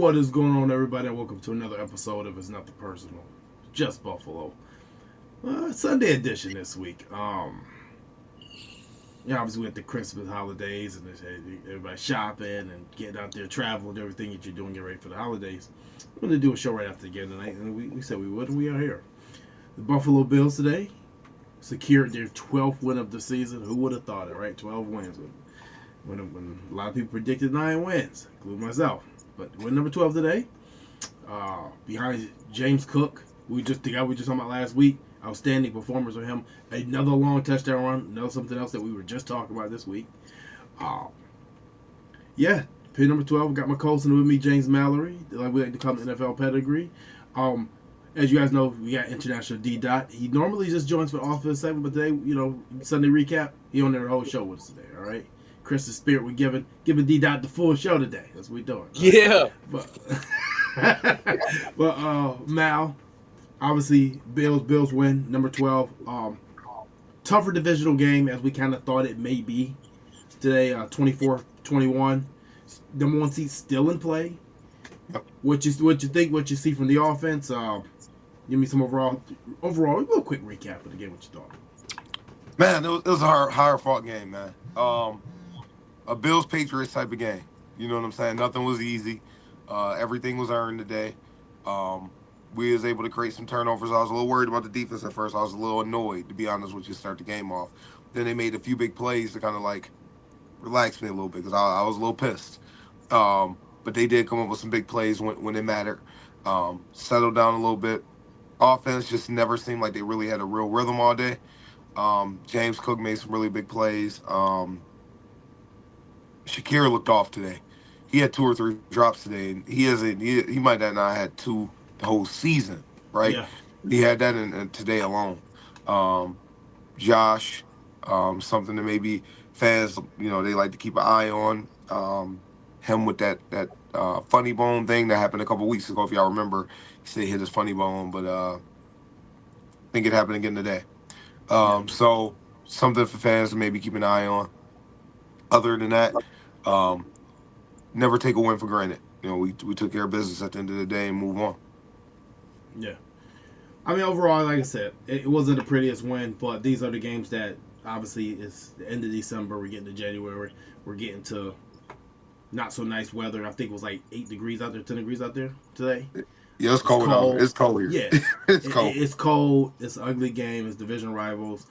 What is going on, everybody? And welcome to another episode of It's Nothing Personal, Just Buffalo. Sunday edition this week. Obviously we had the Christmas holidays and everybody shopping and getting out there, traveling, everything that you're doing, get ready for the holidays. We're going to do a show right after the game tonight, and we said we would, and we are here. The Buffalo Bills today secured their 12th win of the season. Who would have thought it, right? 12 wins. When a lot of people predicted 9 wins, including myself. But win number 12 today, behind James Cook, the guy we just talked about last week. Outstanding performance from him. Another long touchdown run. Another something else that we were just talking about this week. Pin number 12. Got my Colson with me, James Mallory. Like we like to call him NFL pedigree. As you guys know, we got International D. Dot. He normally just joins for the office segment, but today, Sunday recap, he on there the whole show with us today. All right. Chris's spirit, we're giving D. Dot the full show today. That's what we're doing. Yeah. But Mal, obviously Bills win number 12. Tougher divisional game as we kind of thought it may be today. 24-21. Number 1 seed still in play. What you think? What you see from the offense? Give me some overall. A real quick recap of the game. What you thought? Man, it was a hard fought game, man. A Bills Patriots type of game. You know what I'm saying? Nothing was easy. Everything was earned today. We was able to create some turnovers. I was a little worried about the defense at first. I was a little annoyed, to be honest with you, start the game off. Then they made a few big plays to kind of like relax me a little bit because I was a little pissed. But they did come up with some big plays when it mattered. Settled down a little bit. Offense just never seemed like they really had a real rhythm all day. James Cook made some really big plays. Shakir looked off today. He had 2 or 3 drops today, and he might have not had 2 the whole season, right? Yeah. He had that in today alone. Josh, something that maybe fans, they like to keep an eye on. Him with that funny bone thing that happened a couple weeks ago, if y'all remember. He said he hit his funny bone, but I think it happened again today. So something for fans to maybe keep an eye on. Other than that, never take a win for granted. We took care of business at the end of the day and move on. Yeah. I mean, overall, like I said, it wasn't the prettiest win, but these are the games that obviously it's the end of December. We're getting to January. We're getting to not so nice weather. I think it was like 8 degrees out there, 10 degrees out there today. Yeah, it's cold out. It's cold here. Yeah. It's cold. It's cold. It's an ugly game. It's division rivals.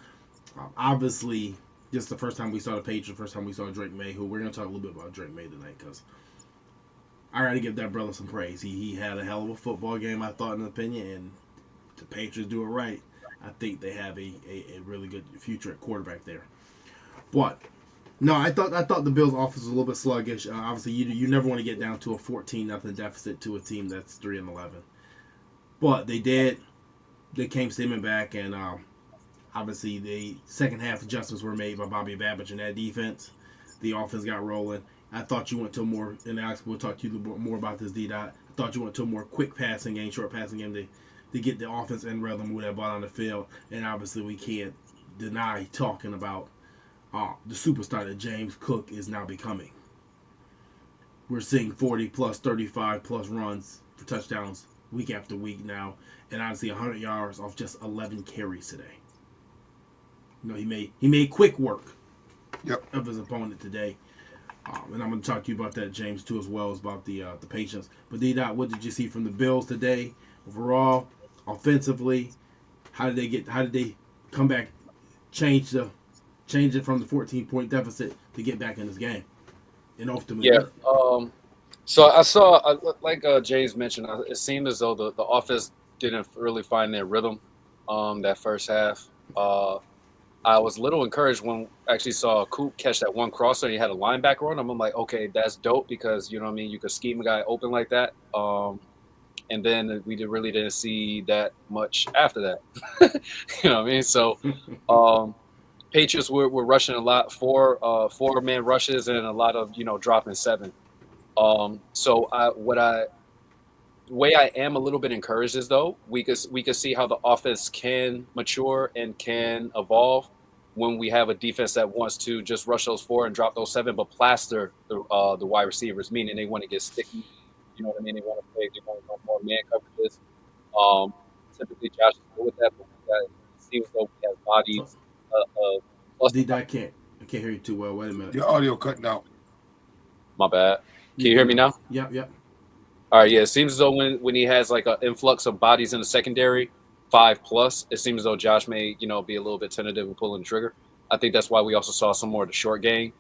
Obviously, this is the first time we saw the Patriots, the first time we saw Drake May, who we're going to talk a little bit about Drake May tonight because I got to give that brother some praise. He had a hell of a football game, I thought, in an opinion, and the Patriots do it right. I think they have a really good future at quarterback there. But no, I thought the Bills' offense was a little bit sluggish. Obviously, you never want to get down to a 14-0 deficit to a team that's 3-11. But they did. They came steaming back, and obviously the second half adjustments were made by Bobby Babbage and that defense. The offense got rolling. I thought you went to a more, and Alex will talk to you more about this D-Dot. I thought you went to a more quick passing game, short passing game to get the offense in rhythm, move that ball on the field. And obviously we can't deny talking about the superstar that James Cook is now becoming. We're seeing 40-plus, 35-plus runs for touchdowns week after week now. And obviously 100 yards off just 11 carries today. He made quick work of his opponent today. And I'm going to talk to you about that, James, too, as well as about the Patriots. But D-Dot, what did you see from the Bills today? Overall, offensively, how did they come back, change it from the 14-point deficit to get back in this game? And ultimately, so I saw, like James mentioned, it seemed as though the offense didn't really find their rhythm that first half. I was a little encouraged when I actually saw Coop catch that one crosser and he had a linebacker on him. I'm like, okay, that's dope because, you know what I mean, you could scheme a guy open like that. And then we really didn't see that much after that. You know what I mean? So Patriots were rushing a lot, four-man rushes and a lot of, dropping 7. The way I am a little bit encouraged is, though, we could see how the offense can mature and can evolve when we have a defense that wants to just rush those 4 and drop those 7, but plaster the wide receivers, meaning they want to get sticky You know what I mean? They want to play. They want to run more man coverages. Um, Typically, Josh is good with that, but it seems though he has So, bodies. Plus, D, I can't hear you too well. Wait a minute. Your audio cutting out. my bad. You Can you hear good me now? now? Yep, yep. All right, yeah. It seems as though when he has like an influx of bodies in the secondary, 5+, it seems as though Josh may be a little bit tentative in pulling the trigger. I think that's why we also saw some more of the short game.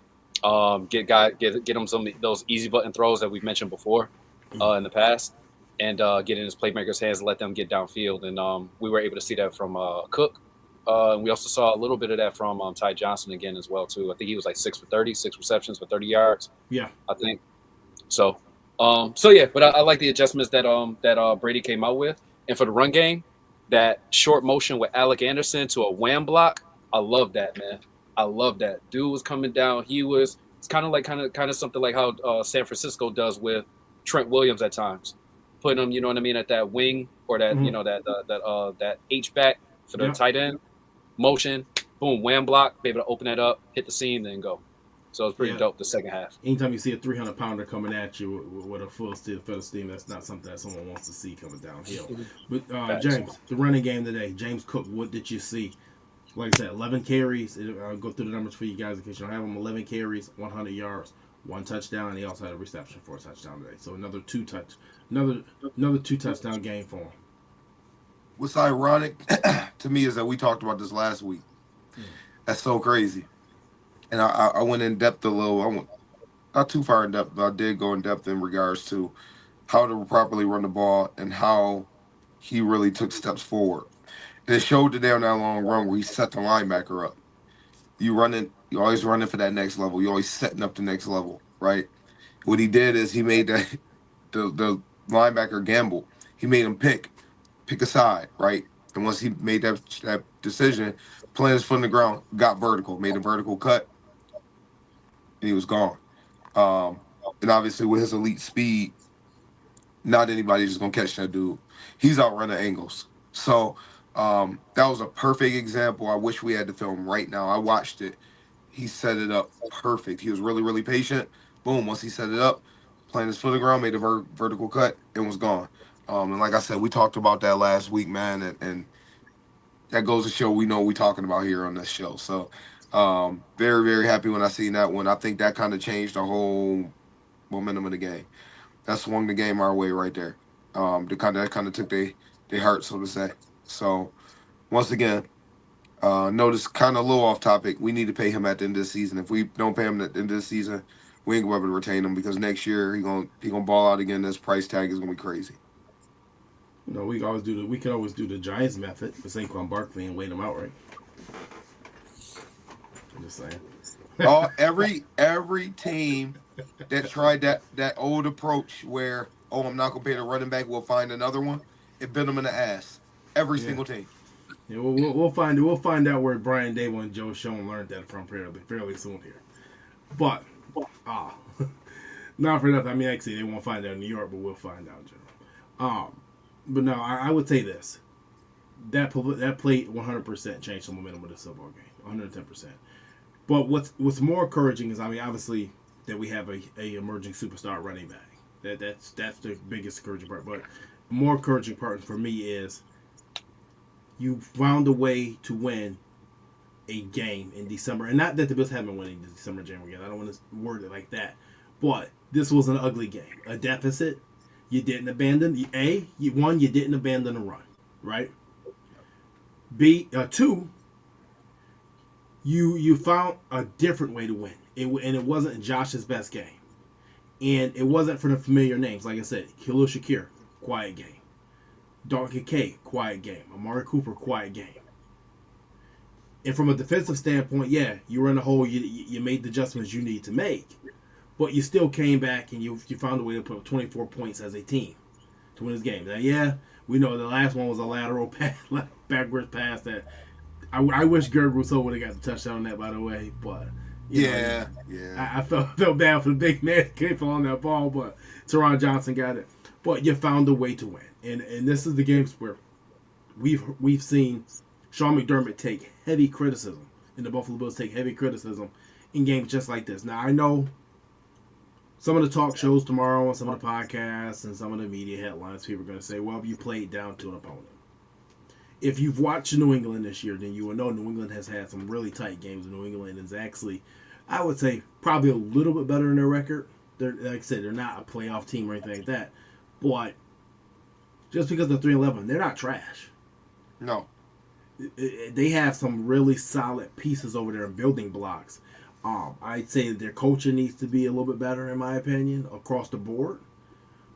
Get him some of those easy button throws that we've mentioned before in the past, and get in his playmakers' hands and let them get downfield. And we were able to see that from Cook. And we also saw a little bit of that from Ty Johnson again as well too. I think he was like 6 for 30, 6 receptions for 30 yards. Yeah. I think so. So yeah, but I like the adjustments that Brady came out with, and for the run game, that short motion with Alec Anderson to a wham block. I love that, man. I love that. Dude was coming down. It's kind of something like how San Francisco does with Trent Williams at times, putting him, you know what I mean, at that wing or that Mm-hmm. that H back for the Yep. tight end motion. Boom, wham block, be able to open that up, hit the seam, then go. So it's pretty Yeah. dope the second half. Anytime you see a 300-pounder coming at you with a full steam, that's not something that someone wants to see coming downhill. But Facts. James, the running game today, James Cook, what did you see? Like I said, 11 carries. I'll go through the numbers for you guys in case you don't have them. 11 carries, 100 yards, 1 touchdown, and he also had a reception for a touchdown today. So another two touchdown game for him. What's ironic to me is that we talked about this last week. That's so crazy. And I went in depth a little. I went not too far in depth, but I did go in depth in regards to how to properly run the ball and how he really took steps forward. And it showed today on that long run where he set the linebacker up. You always running for that next level. You always setting up the next level, right? What he did is he made the linebacker gamble. He made him pick a side, right? And once he made that decision, playing his foot on the ground, got vertical, made a vertical cut, and he was gone. And obviously with his elite speed, not anybody's just gonna catch that dude. He's outrunning angles. So that was a perfect example. I wish we had the film right now. I watched it. He set it up perfect. He was really, really patient. Boom. Once he set it up, playing his foot on the ground, made a vertical cut, and was gone. And like I said, we talked about that last week, man, and that goes to show we know what we're talking about here on this show. So very, very happy when I seen that one. I think that kind of changed the whole momentum of the game. That swung the game our way right there. That kind of took they heart, so to say. So once again, notice kind of a little off topic. We need to pay him at the end of the season. If we don't pay him at the end of the season, we ain't gonna be able to retain him because next year he gonna ball out again. This price tag is gonna be crazy. We could always do the Giants method with Saquon Barkley and wait him out, right? I'm just saying. Every team that tried that old approach where I'm not gonna pay the running back, we'll find another one. It bit them in the ass. Every Yeah. single team. Yeah, we'll find out where Brian Dable and Joe Schoen learned that from fairly soon here. But not for nothing. I mean, actually, they won't find out in New York, but we'll find out in general. But no, I would say this: that play 100% changed the momentum of the football game, 110%. But what's more encouraging is, I mean, obviously that we have a emerging superstar running back. That's the biggest encouraging part. But the more encouraging part for me is you found a way to win a game in December, and not that the Bills haven't been winning the December, January game. I don't want to word it like that, but this was an ugly game, a deficit. You didn't abandon you didn't abandon the run, right? Two, you found a different way to win, and it wasn't Josh's best game, and it wasn't for the familiar names. Like I said, Khalil Shakir, quiet game. Dalton Kincaid, quiet game. Amari Cooper, quiet game. And from a defensive standpoint, yeah, you were in the hole. You made the adjustments you need to make, but you still came back and you found a way to put up 24 points as a team to win this game. Now, yeah, we know the last one was a lateral pass, backwards pass that I wish Greg Rousseau would have got the touchdown on that, by the way. But Yeah. I felt bad for the big man that came on that ball, but Teron Johnson got it. But you found a way to win, and this is the games where we've seen Sean McDermott take heavy criticism, and the Buffalo Bills take heavy criticism in games just like this. Now I know some of the talk shows tomorrow and some of the podcasts and some of the media headlines, people are going to say, well, you played down to an opponent. If you've watched New England this year, then you will know New England has had some really tight games. New England is actually, I would say, probably a little bit better in their record. They're, like I said, they're not a playoff team or anything like that. But just because they're 3-11, they're not trash. No. They have some really solid pieces over there and building blocks. I'd say that their coaching needs to be a little bit better, in my opinion, across the board.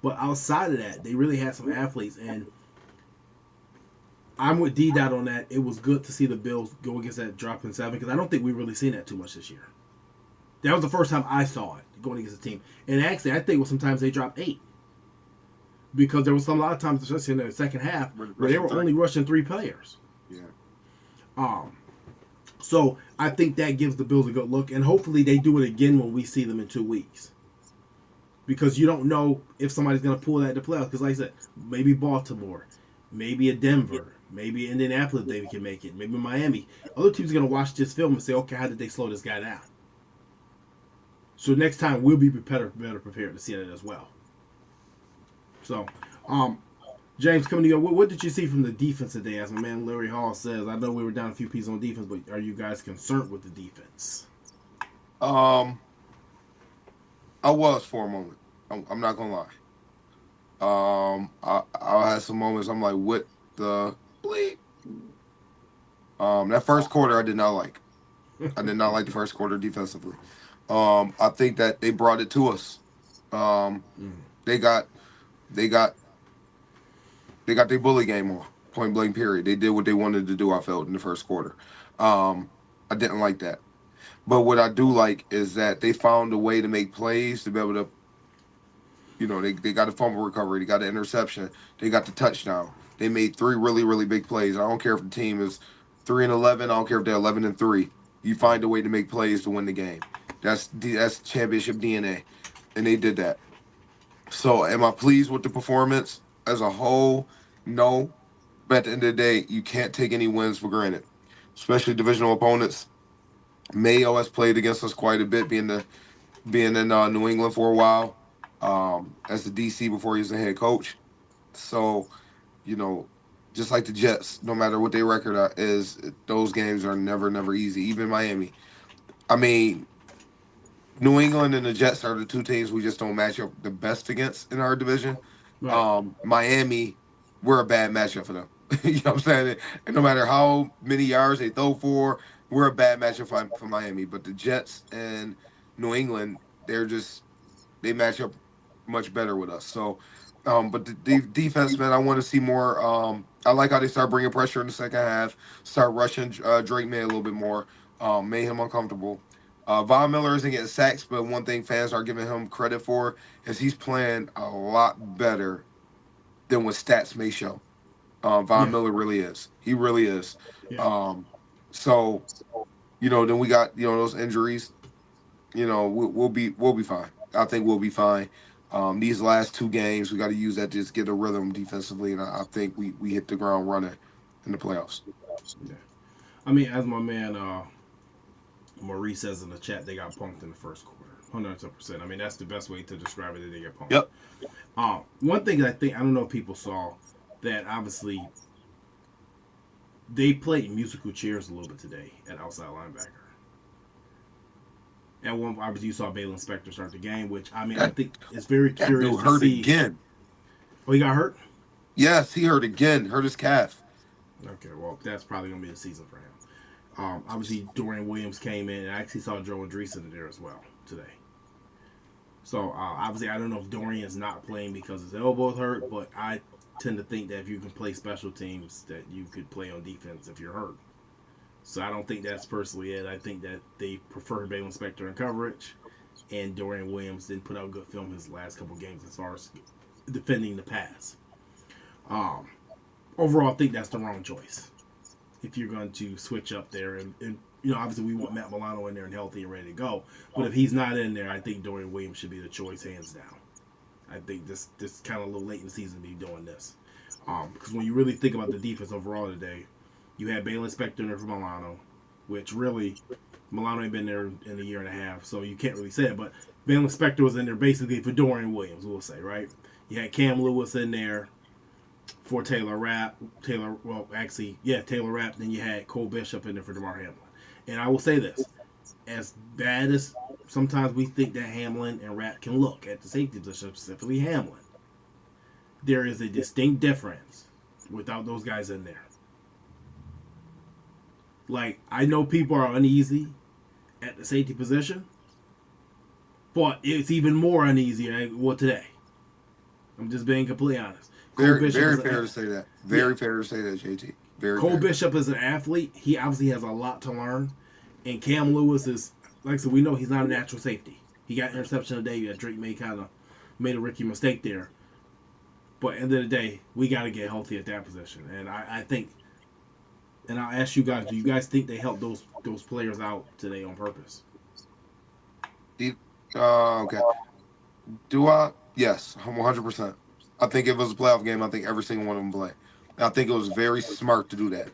But outside of that, they really had some athletes. And I'm with D-Dot on that. It was good to see the Bills go against that drop in 7 because I don't think we've really seen that too much this year. That was the first time I saw it going against a team. And actually, I think sometimes they dropped 8. Because there was a lot of times, especially in the second half, where they were only rushing 3 players. Yeah. So I think that gives the Bills a good look, and hopefully they do it again when we see them in 2 weeks. Because you don't know if somebody's going to pull that to playoffs. Because like I said, maybe Baltimore, maybe a Denver, maybe Indianapolis they can make it, maybe Miami. Other teams are going to watch this film and say, okay, how did they slow this guy down? So next time we'll be better prepared to see that as well. So, James, coming to you, what did you see from the defense today? As my man Larry Hall says, I know we were down a few pieces on defense, but are you guys concerned with the defense? I was for a moment. I'm not gonna lie. I had some moments. I'm like, what the bleep? That first quarter I did not like. I did not like the first quarter defensively. I think that they brought it to us. They got their bully game on, point blank period. They did what they wanted to do, I felt, in the first quarter. I didn't like that. But what I do like is that they found a way to make plays to be able to, they got a fumble recovery, they got an interception, they got the touchdown. They made 3 really, really big plays. I don't care if the team is 3-11, I don't care if they're 11-3. You find a way to make plays to win the game. That's championship DNA, and they did that. So am I pleased with the performance as a whole? No. But at the end of the day, you can't take any wins for granted, especially divisional opponents. Mayo has played against us quite a bit, being in New England for a while, as the DC before he was the head coach. So, just like the Jets, no matter what their record is, those games are never, never easy. Even Miami. I mean, New England and the Jets are the 2 teams we just don't match up the best against in our division. Right. Miami, we're a bad matchup for them. You know what I'm saying? And no matter how many yards they throw for, we're a bad matchup for Miami. But the Jets and New England, they match up much better with us. So, but the defense, man, I want to see more. I like how they start bringing pressure in the second half, start rushing Drake May a little bit more, made him uncomfortable. Von Miller isn't getting sacks, but one thing fans are giving him credit for is he's playing a lot better than what stats may show. Von Yeah. Miller really is. He really is. Yeah. So, then we got those injuries. We'll be fine. I think we'll be fine. These last 2 games, we got to use that to just get a rhythm defensively, and I think we hit the ground running in the playoffs. Yeah. I mean, as my man Maurice says in the chat, they got punked in the first quarter. 100%. I mean, that's the best way to describe it, that they get punked. Yep. One thing I don't know if people saw, that obviously they played musical chairs a little bit today at outside linebacker. And one, obviously, you saw Baylon Spector start the game, which, I mean, I think it's very That curious dude to hurt see. again. Oh, he got hurt? Yes, he hurt again. Hurt his calf. Okay, well, that's probably going to be the season for him. Obviously, Dorian Williams came in, and I actually saw Joe Andreessen in there as well today. So, obviously, I don't know if Dorian's not playing because his elbow's hurt, but I tend to think that if you can play special teams, that you could play on defense if you're hurt. So I don't think that's personally it. I think that they prefer Baylon Spector in coverage, and Dorian Williams didn't put out good film his last couple games as far as defending the pass. Overall, I think that's the wrong choice. If you're going to switch up there, and obviously we want Matt Milano in there and healthy and ready to go. But if he's not in there, I think Dorian Williams should be the choice, hands down. I think this kind of a little late in the season to be doing this. Because when you really think about the defense overall today, you had Baylon Spector in there for Milano. which really Milano ain't been there in a year and a half, so you can't really say it. But Van Spector was in there basically for Dorian Williams, we'll say, right? You had Cam Lewis in there for Taylor Rapp. Taylor Rapp. Then you had Cole Bishop in there for DeMar Hamlin. And I will say this: as bad as sometimes we think that Hamlin and Rapp can look at the safety position, specifically Hamlin, there is a distinct difference without those guys in there. Like, I know people are uneasy at the safety position, but it's even more uneasy today. I'm just being completely honest. Very fair to say that. Very fair to say that, JT. Cole Bishop is an athlete. He obviously has a lot to learn. And Cam Lewis is, like I said, we know he's not a natural safety. He got interception today that Drake May kind of made a rookie mistake there. But at the end of the day, we got to get healthy at that position. And I think, and I'll ask you guys, do you guys think they helped those players out today on purpose? Okay. Do I? Yes, 100%. I think if it was a playoff game, I think every single one of them play. I think it was very smart to do that.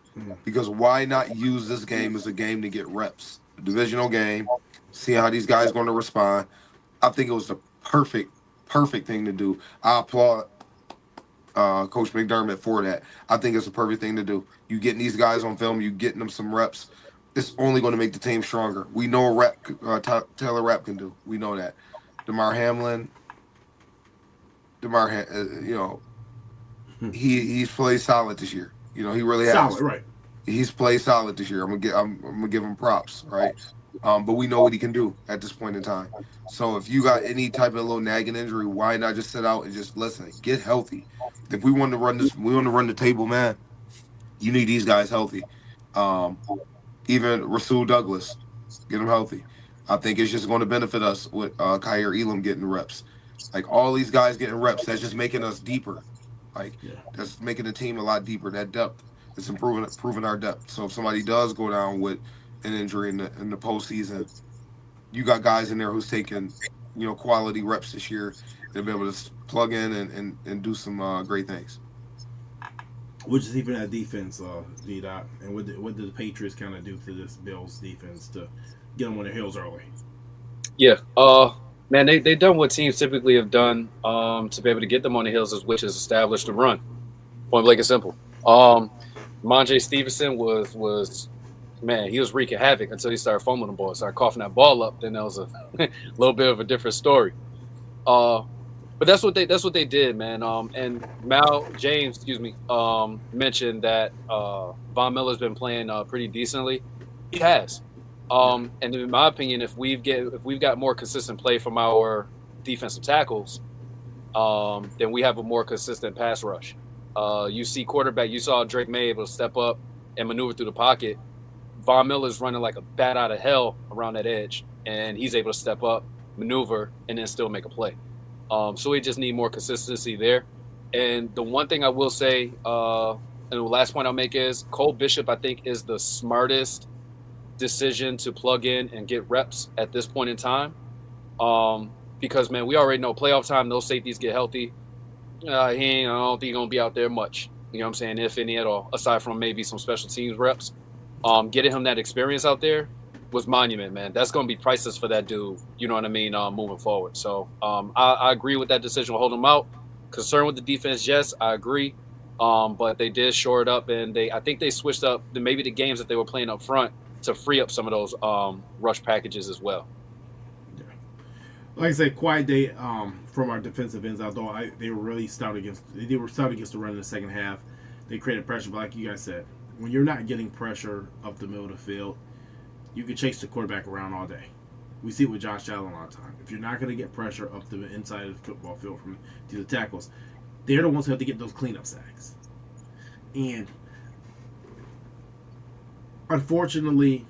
Because why not use this game as a game to get reps? A divisional game, see how these guys are going to respond. I think it was the perfect thing to do. I applaud Coach McDermott for that. I think it's a perfect thing to do. You getting these guys on film, you getting them some reps. It's only going to make the team stronger. We know what Taylor Rapp can do. We know that. DeMar Hamlin, he's played solid this year. You know, he really has. Solid, right? He's played solid this year. I'm gonna give him props, right? But we know what he can do at this point in time. So if you got any type of little nagging injury, why not just sit out and just listen, get healthy? If we want to run this, we want to run the table, man. You need these guys healthy. Even Rasul Douglas, get him healthy. I think it's just going to benefit us with Kyer Elam getting reps. Like all these guys getting reps, that's just making us deeper. That's making the team a lot deeper. That depth is improving our depth. So if somebody does go down with an injury in the postseason, you got guys in there who's taking, quality reps this year. They'll be able to plug in and do some great things. Which is even that defense, D-Dot. And what did the Patriots kind of do to this Bills defense to get them on their heels early? Yeah. Man, they done what teams typically have done to be able to get them on the heels, which is establish the run. Point blank and simple. Monjay Stevenson was man, he was wreaking havoc until he started fumbling the ball, started coughing that ball up. Then that was a little bit of a different story. But that's what they did, man. And James mentioned that Von Miller's been playing pretty decently. He has. And in my opinion, if we've got more consistent play from our defensive tackles, then we have a more consistent pass rush. You see quarterback, you saw Drake May able to step up and maneuver through the pocket. Von Miller's running like a bat out of hell around that edge, and he's able to step up, maneuver, and then still make a play. So we just need more consistency there. And the one thing I will say, and the last point I'll make is Cole Bishop, I think, is the smartest decision to plug in and get reps at this point in time. Because, man, we already know playoff time, those safeties get healthy. I don't think he's going to be out there much. You know what I'm saying? If any at all, aside from maybe some special teams reps. Getting him that experience out there was monument, man. That's going to be priceless for that dude, you know what I mean, moving forward. So I agree with that decision. We'll hold him out. Concerned with the defense, yes, I agree. But they did shore it up, and I think they switched up maybe the games that they were playing up front to free up some of those rush packages as well. Yeah. Like I said, quiet day from our defensive ends, although they were really stout against the run in the second half. They created pressure, but like you guys said, when you're not getting pressure up the middle of the field, you can chase the quarterback around all day. We see it with Josh Allen a lot of time. If you're not going to get pressure up the inside of the football field from the tackles, they're the ones who have to get those cleanup sacks. And unfortunately,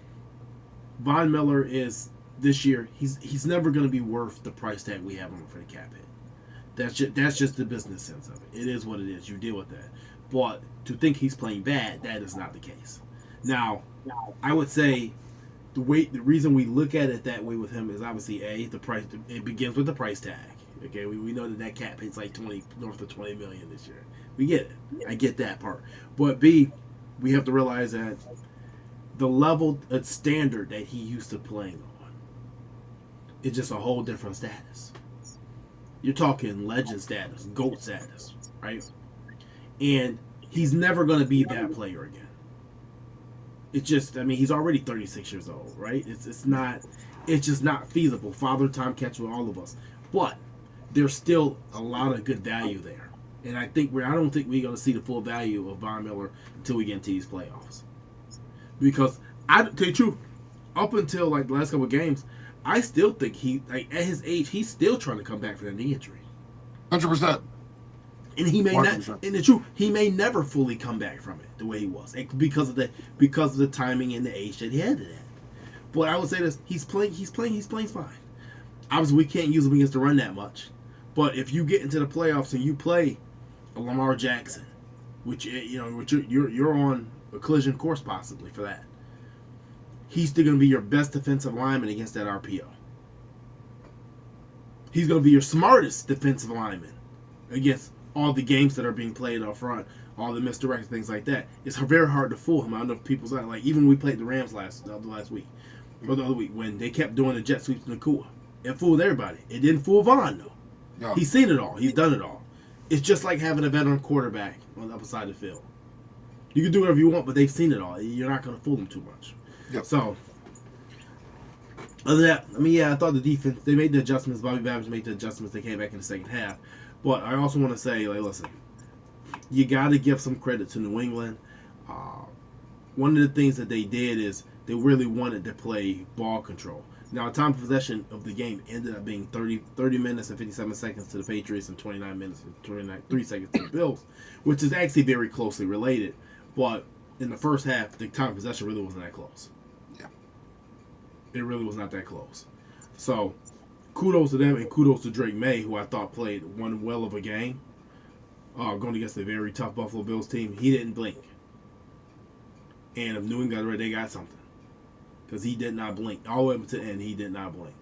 Von Miller is this year. He's never going to be worth the price tag we have him for the cap hit. That's just the business sense of it. It is what it is. You deal with that. But to think he's playing bad, that is not the case. Now, I would say the reason we look at it that way with him is obviously the price. It begins with the price tag. Okay, we know that cap hit's like north of $20 million this year. We get it. I get that part. But B, we have to realize that the level of standard that he used to playing on is just a whole different status. You're talking legend status, GOAT status, right? And he's never going to be that player again. It's just, I mean, he's already 36 years old, right? It's just not feasible. Father time catch with all of us, but there's still a lot of good value there, and I don't think we're going to see the full value of Von Miller until we get into these playoffs. Because I tell you the truth, up until like the last couple of games, I still think at his age, he's still trying to come back from that knee injury. 100%. And he may 100%. Not. And the truth, he may never fully come back from it the way he was because of the timing and the age that he had it at. But I would say this: he's playing fine. Obviously, we can't use him against the run that much. But if you get into the playoffs and you play a Lamar Jackson, which you're on a collision course possibly for that, he's still going to be your best defensive lineman against that RPO. He's going to be your smartest defensive lineman against all the games that are being played up front, all the misdirected things like that. It's very hard to fool him. I don't know if people's like, even when we played the Rams the last week, or the other week, when they kept doing the jet sweeps and the Nakua. It fooled everybody. It didn't fool Vaughn, though. Yeah. He's seen it all. He's done it all. It's just like having a veteran quarterback on the upper side of the field. You can do whatever you want, but they've seen it all. You're not going to fool them too much. Yep. So, other than that, I mean, yeah, I thought the defense, they made the adjustments. Bobby Babbage made the adjustments. They came back in the second half. But I also want to say, like, listen, you got to give some credit to New England. One of the things that they did is they really wanted to play ball control. Now, time of possession of the game ended up being 30 minutes and 57 seconds to the Patriots and 29 minutes and 3 seconds to the Bills, which is actually very closely related. But in the first half, the time of possession really wasn't that close. Yeah. It really was not that close. So, kudos to them and kudos to Drake May, who I thought played one well of a game, going against a very tough Buffalo Bills team. He didn't blink. And if New England got ready, they got something. Because he did not blink. All the way up to the end, he did not blink.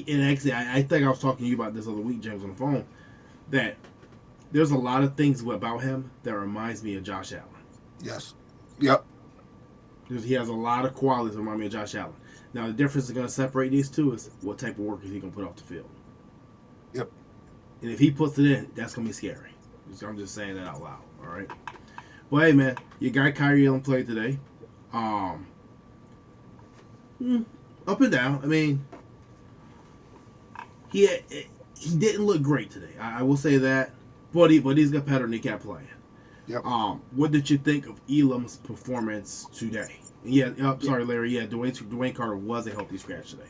And actually, I think I was talking to you about this other week, James, on the phone, that there's a lot of things about him that reminds me of Josh Allen. Yes. Yep. He has a lot of qualities that remind me of Josh Allen. Now, the difference that's going to separate these two is what type of work is he going to put off the field. Yep. And if he puts it in, that's going to be scary. I'm just saying that out loud, all right? Well, hey, man, your guy Kyrie Allen played today. Up and down. I mean, he didn't look great today. I will say that. But he's got better and he kept playing. Yep. What did you think of Elam's performance today? Yeah, sorry, Larry. Yeah, Dwayne Carter was a healthy scratch today.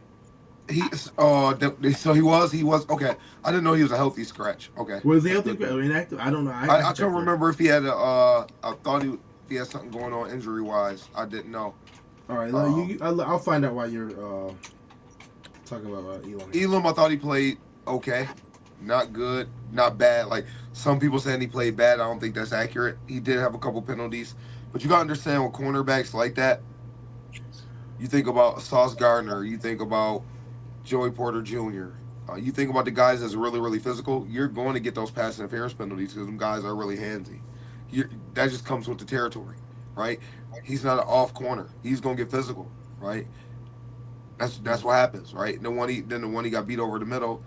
So he was okay. I didn't know he was a healthy scratch. Okay. Was he healthy? Inactive? I don't know. I can't remember if he had I thought he had something going on injury wise. I didn't know. All right, I'll find out why you're talking about Elam. Elam, I thought he played okay, not good, not bad. Like some people saying he played bad, I don't think that's accurate. He did have a couple penalties, but you gotta understand with cornerbacks like that. You think about Sauce Gardner, you think about Joey Porter Jr., you think about the guys that's really, really physical. You're going to get those pass interference penalties because them guys are really handsy. That just comes with the territory, right? He's not an off corner. He's gonna get physical, right? That's what happens, right? The one he got beat over the middle,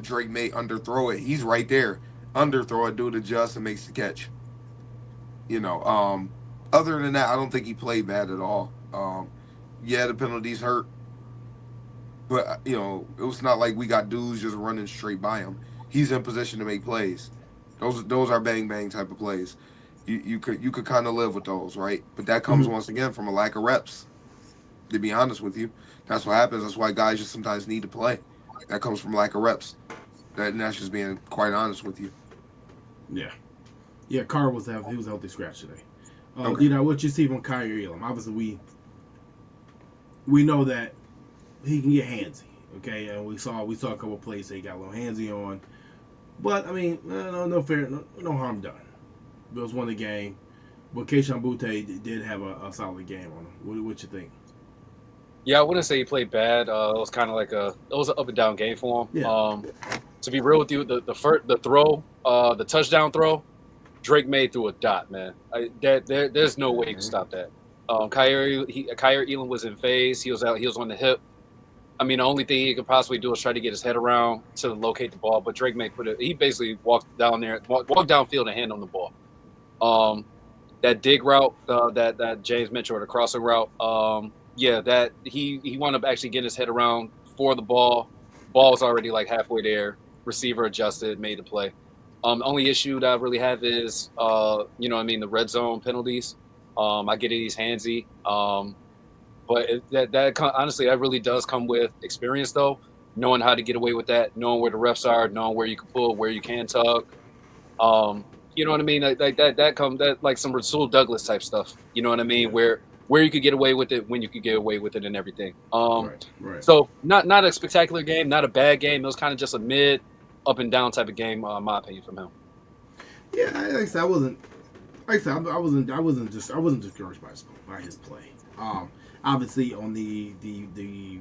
Drake may underthrow it. He's right there, underthrow it, do it, adjust, and makes the catch. Other than that, I don't think he played bad at all. Yeah, the penalties hurt, but it was not like we got dudes just running straight by him. He's in position to make plays. Those are bang bang type of plays. You could kind of live with those, right? But that comes once again from a lack of reps. To be honest with you, that's what happens. That's why guys just sometimes need to play. That comes from lack of reps. That's just being quite honest with you. Yeah. Carr was a healthy scratch today. Okay. What you see from Kyrie Elam, obviously we know that he can get handsy. Okay, and we saw a couple of plays that he got a little handsy on, but I mean, no harm done. Bills won the game, but Keishon Butte did have a solid game on him. What you think? Yeah, I wouldn't say he played bad. It was kind of like it was an up and down game for him. Yeah. To be real with you, the throw, the touchdown throw, Drake made through a dot, man. There's no way you can stop that. Kyrie Elam was in phase. He was out. He was on the hip. I mean, the only thing he could possibly do is try to get his head around to locate the ball. But Drake May he basically walked down there, walked downfield and hand on the ball. That dig route that James mentioned, or the crossing route, that he wound up actually getting his head around for the ball. Ball was already like halfway there. Receiver adjusted, made the play. The only issue that I really have is, the red zone penalties. I get it, he's handsy. But honestly, that really does come with experience, though. Knowing how to get away with that, knowing where the refs are, knowing where you can pull, where you can tug. You know what I mean? That like some Rasul Douglas type stuff. You know what I mean? Where you could get away with it, when you could get away with it, and everything. Right. So not a spectacular game, not a bad game. It was kind of just a mid, up and down type of game, in my opinion, from him. Yeah, like I said, I wasn't discouraged by his play. Obviously on the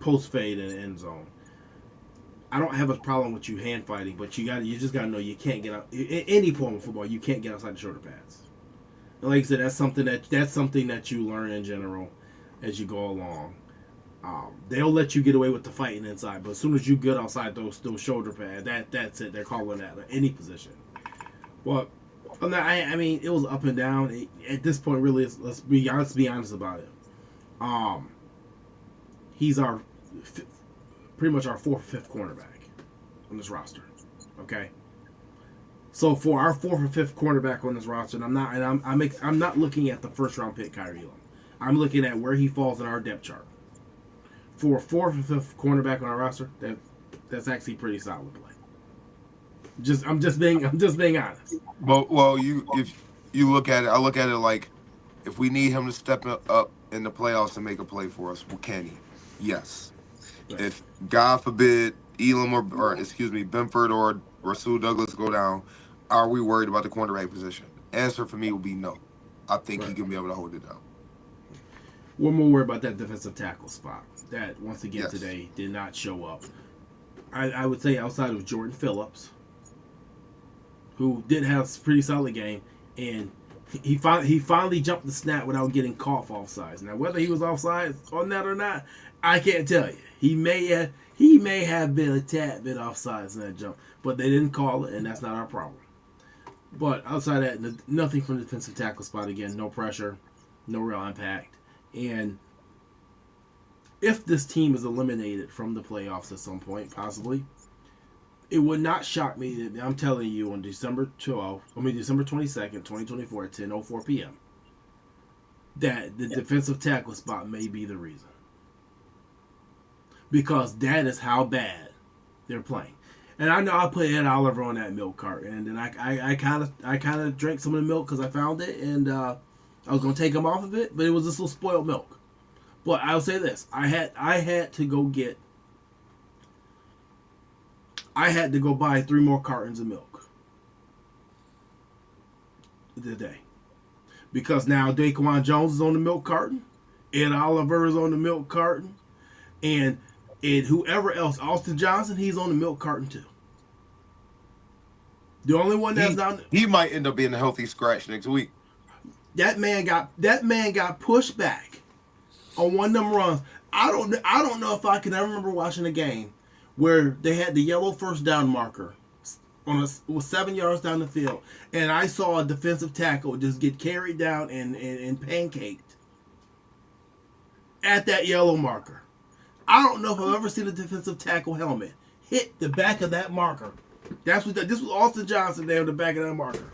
post fade and end zone, I don't have a problem with you hand fighting, but you just gotta know you can't get out in any form of football. You can't get outside the shoulder pads. And like I said, that's something that you learn in general as you go along. They'll let you get away with the fighting inside, but as soon as you get outside those shoulder pads, that's it. They're calling that at any position. Well, I mean, it was up and down. At this point, really, let's be honest about it. He's pretty much our fourth or fifth cornerback on this roster. Okay, so for our fourth or fifth cornerback on this roster, and I'm not looking at the first round pick Kyrie Elam. I'm looking at where he falls in our depth chart. For a fourth or fifth cornerback on our roster, that's actually pretty solid play. I'm just being honest. Well, if you look at it, I look at it like, if we need him to step up in the playoffs and make a play for us, well, can he? Yes. Right. If God forbid Elam or Benford or Rasul Douglas go down, are we worried about the cornerback position? Answer for me would be no. I think he can be able to hold it down. We're more worried about that defensive tackle spot that once again today did not show up. I would say outside of Jordan Phillips, who did have a pretty solid game, and he finally jumped the snap without getting caught for offsides. Now, whether he was offside on that or not, I can't tell you. He may have been a tad bit offsides in that jump, but they didn't call it, and that's not our problem. But outside of that, nothing from the defensive tackle spot. Again, no pressure, no real impact. And if this team is eliminated from the playoffs at some point, possibly, it would not shock me that I'm telling you on December 22nd, 2024 at 10:04 p.m. that the defensive tackle spot may be the reason. Because that is how bad they're playing. And I know I put Ed Oliver on that milk cart, and then I kind of drank some of the milk because I found it, and I was gonna take him off of it, but it was just a little spoiled milk. But I'll say this: I had to go buy 3 more cartons of milk today, because now Daquan Jones is on the milk carton, Ed Oliver is on the milk carton, and whoever else, Austin Johnson, he's on the milk carton too. The only one that's he might end up being a healthy scratch next week. That man got pushed back on one of them runs. I don't know if I can ever remember watching a game where they had the yellow first down marker was 7 yards down the field, and I saw a defensive tackle just get carried down and pancaked at that yellow marker. I don't know if I've ever seen a defensive tackle helmet hit the back of that marker. This was Austin Johnson there on the back of that marker,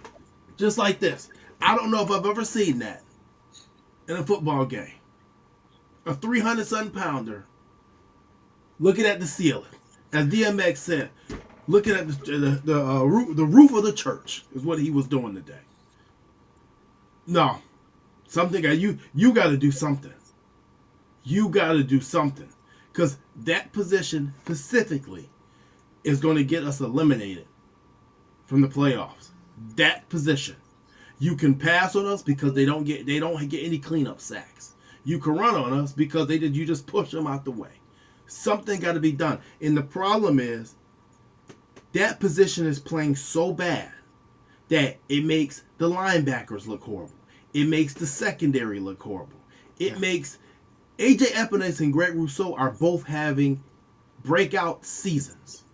just like this. I don't know if I've ever seen that in a football game. A 300-something pounder looking at the ceiling, as DMX said, looking at the roof of the church is what he was doing today. No, something you got to do something. You got to do something, because that position specifically is going to get us eliminated from the playoffs. That position. You can pass on us because they don't get any cleanup sacks. You can run on us because you just push them out the way. Something got to be done. And the problem is that position is playing so bad that it makes the linebackers look horrible. It makes the secondary look horrible. It makes AJ Epinesa and Greg Rousseau are both having breakout seasons.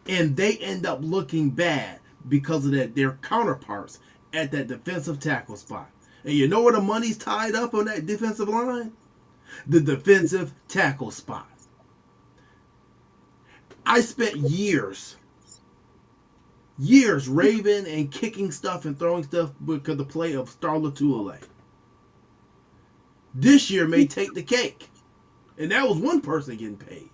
And they end up looking bad because of that their counterparts at that defensive tackle spot. And you know where the money's tied up on that defensive line? The defensive tackle spot. I spent years raving and kicking stuff and throwing stuff because of the play of Star Lotulelei. This year may take the cake. And that was one person getting paid.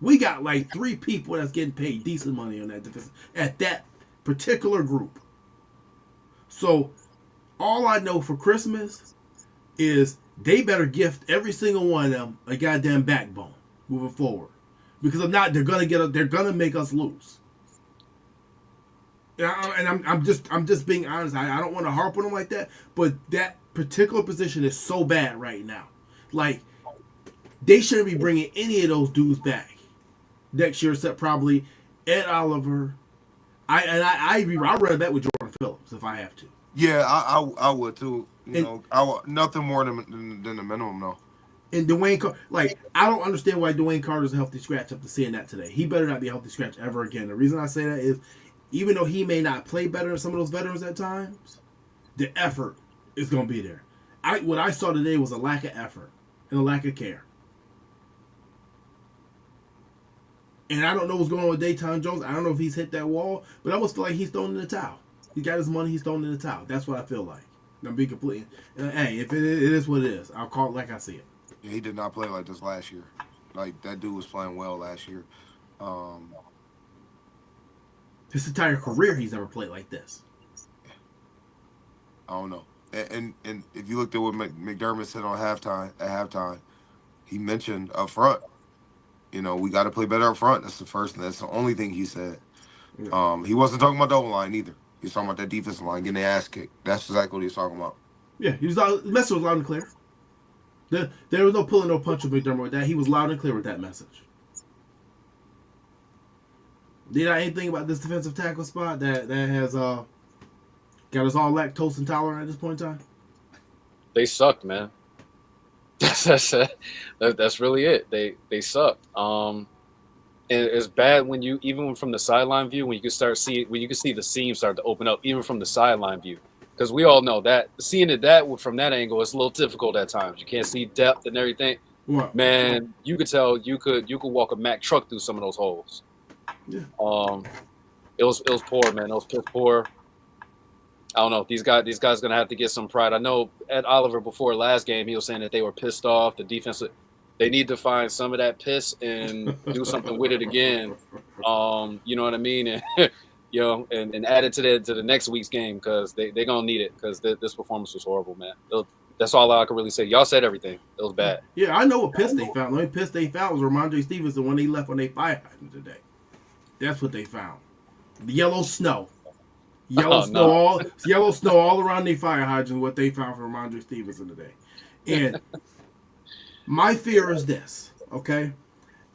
We got like 3 people that's getting paid decent money on that defense at that particular group. So all I know for Christmas is they better gift every single one of them a goddamn backbone moving forward. Because if not, they're gonna make us lose. And I'm just being honest. I don't want to harp on them like that, but that particular position is so bad right now. Like, they shouldn't be bringing any of those dudes back next year, except probably Ed Oliver. I'd rather bet with Jordan Phillips if I have to. Yeah, I would too. Nothing more than the minimum though. And Dwayne Carter, I don't understand why Dwayne Carter's a healthy scratch after seeing that today. He better not be a healthy scratch ever again. The reason I say that is, even though he may not play better than some of those veterans at times, the effort is going to be there. What I saw today was a lack of effort and a lack of care. And I don't know what's going on with Dayton Jones. I don't know if he's hit that wall, but I almost feel like he's thrown in the towel. He got his money, he's thrown in the towel. That's what I feel like. I'm being completely... hey, if it is what it is, I'll call it like I see it. Yeah, he did not play like this last year. Like, that dude was playing well last year. His entire career, he's never played like this. I don't know. And if you looked at what McDermott said at halftime, he mentioned up front, we got to play better up front. That's the only thing he said. Yeah. He wasn't talking about the O-line either. He was talking about that defensive line getting their ass kicked. That's exactly what he was talking about. Yeah, the message was loud and clear. There was no pulling no punch with McDermott with that. He was loud and clear with that message. Did I anything about this defensive tackle spot that has got us all lactose intolerant at this point in time? They sucked, man. That's really it. They sucked. And it's bad when you, even from the sideline view, when you can see the seam start to open up, even from the sideline view, because we all know that seeing it from that angle is a little difficult at times. You can't see depth and everything. What? Man, you could tell you could walk a Mack truck through some of those holes. Yeah. It was poor, man. It was piss poor. I don't know. These guys gonna have to get some pride. I know Ed Oliver before last game, he was saying that they were pissed off. The defense, they need to find some of that piss and do something with it again. You know what I mean? And and add it to the next week's game, because they're gonna need it, because this performance was horrible, man. That's all I can really say. Y'all said everything. It was bad. Yeah, I know what piss they found. The only piss they found was Ramondre Stevenson when they left on their fire hydrant today. That's what they found. The yellow snow. Yellow snow all around their fire hydrant, what they found from Ramondre Stevenson today. And my fear is this, okay?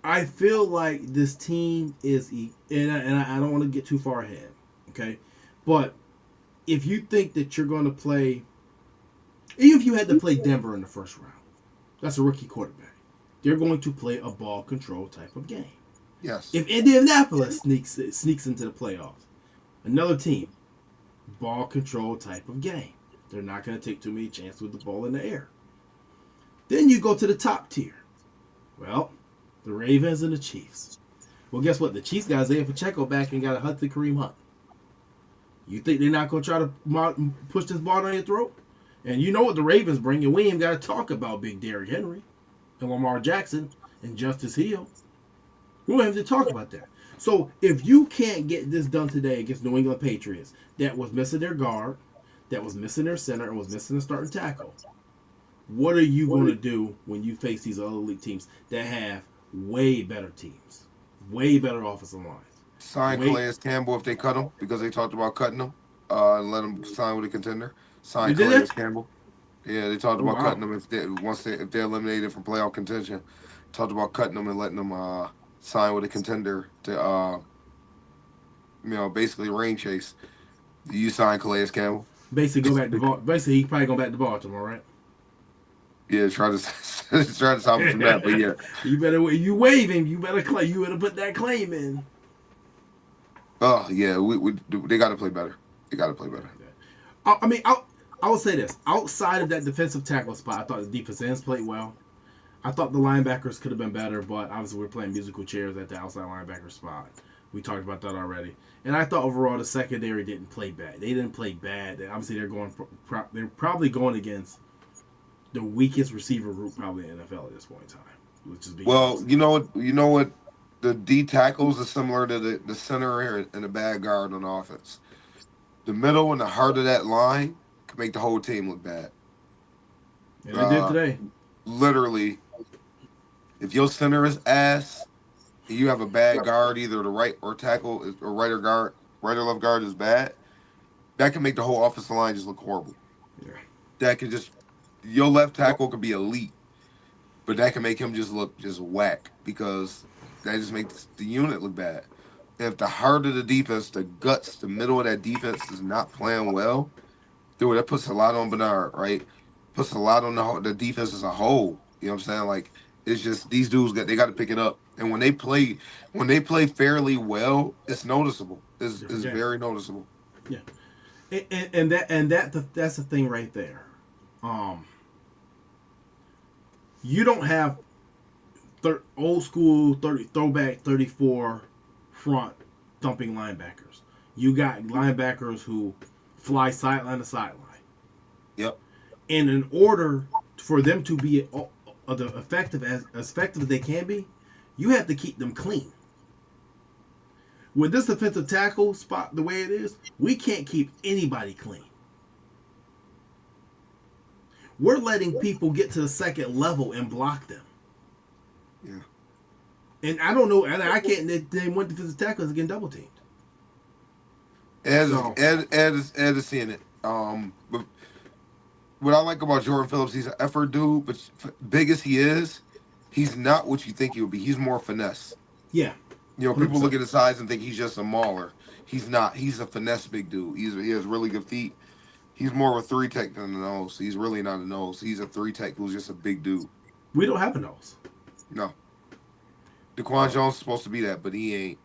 I feel like this team is, and I don't want to get too far ahead, okay? But if you think that you're going to play, even if you had to play Denver in the first round, that's a rookie quarterback. They're going to play a ball control type of game. Yes. If Indianapolis sneaks into the playoffs, another team, ball control type of game. They're not going to take too many chances with the ball in the air. Then you go to the top tier. Well, the Ravens and the Chiefs. Well, guess what? The Chiefs got Isaiah Pacheco back and got a Hudson Kareem Hunt. You think they're not going to try to push this ball down your throat? And you know what the Ravens bring, and we ain't got to talk about Big Derrick Henry and Lamar Jackson and Justice Hill. We don't have to talk about that. So if you can't get this done today against New England Patriots, that was missing their guard, that was missing their center, and was missing a starting tackle, what are you going to do when you face these other league teams that have way better teams, way better offensive lines? Sign Calais Campbell if they cut him, because they talked about cutting him, and let him sign with a contender. Sign Calais Campbell. Yeah, they talked about cutting him if they're eliminated from playoff contention. Talked about cutting them and letting them sign with a contender to basically rain chase. Do you sign Calais Campbell? Basically, go back to ball. Basically, he probably going back to Baltimore, right? Yeah, try to try to stop him from that. But yeah, You better you wave him. You better put that claim in. oh yeah, they got to play better. They got to play better. I mean, I will say this. Outside of that defensive tackle spot, I thought the defense ends played well. I thought the linebackers could have been better, but obviously we're playing musical chairs at the outside linebacker spot. We talked about that already. And I thought overall the secondary didn't play bad. They didn't play bad. Obviously they're probably going against the weakest receiver group probably in the NFL at this point in time, which is well, you know what, the D tackles are similar to the center and the bad guard on offense. The middle and the heart of that line can make the whole team look bad. And they did today. Literally, if your center is ass and you have a bad guard, either the right or tackle or right or left guard is bad, that can make the whole offensive line just look horrible. Yeah. That can just your left tackle could be elite, but that can make him just look just whack because that just makes the unit look bad. If the heart of the defense, the guts, the middle of that defense is not playing well, dude, that puts a lot on Bernard, right? Puts a lot on the defense as a whole. You know what I'm saying? Like it's just these dudes they got to pick it up, and when they play fairly well, it's noticeable. It's very noticeable. Yeah, that's the thing right there. You don't have old school throwback 34 front thumping linebackers. You got linebackers who fly sideline to sideline. Yep. And in order for them to be effective as effective as they can be, you have to keep them clean. With this defensive tackle spot the way it is, we can't keep anybody clean. We're letting people get to the second level and block them. Yeah. And I don't know, and I can't name one defensive tackle is getting double teamed. Ed is seeing it. But what I like about Jordan Phillips, he's an effort dude, but big as he is, he's not what you think he would be. He's more finesse. Yeah. You know, people 100%. Look at his size and think he's just a mauler. He's not. He's a finesse big dude. He has really good feet. He's more of a 3-tech than a nose. He's really not a nose. He's a 3-tech who's just a big dude. We don't have a nose. No. Daquan Jones is supposed to be that, but he ain't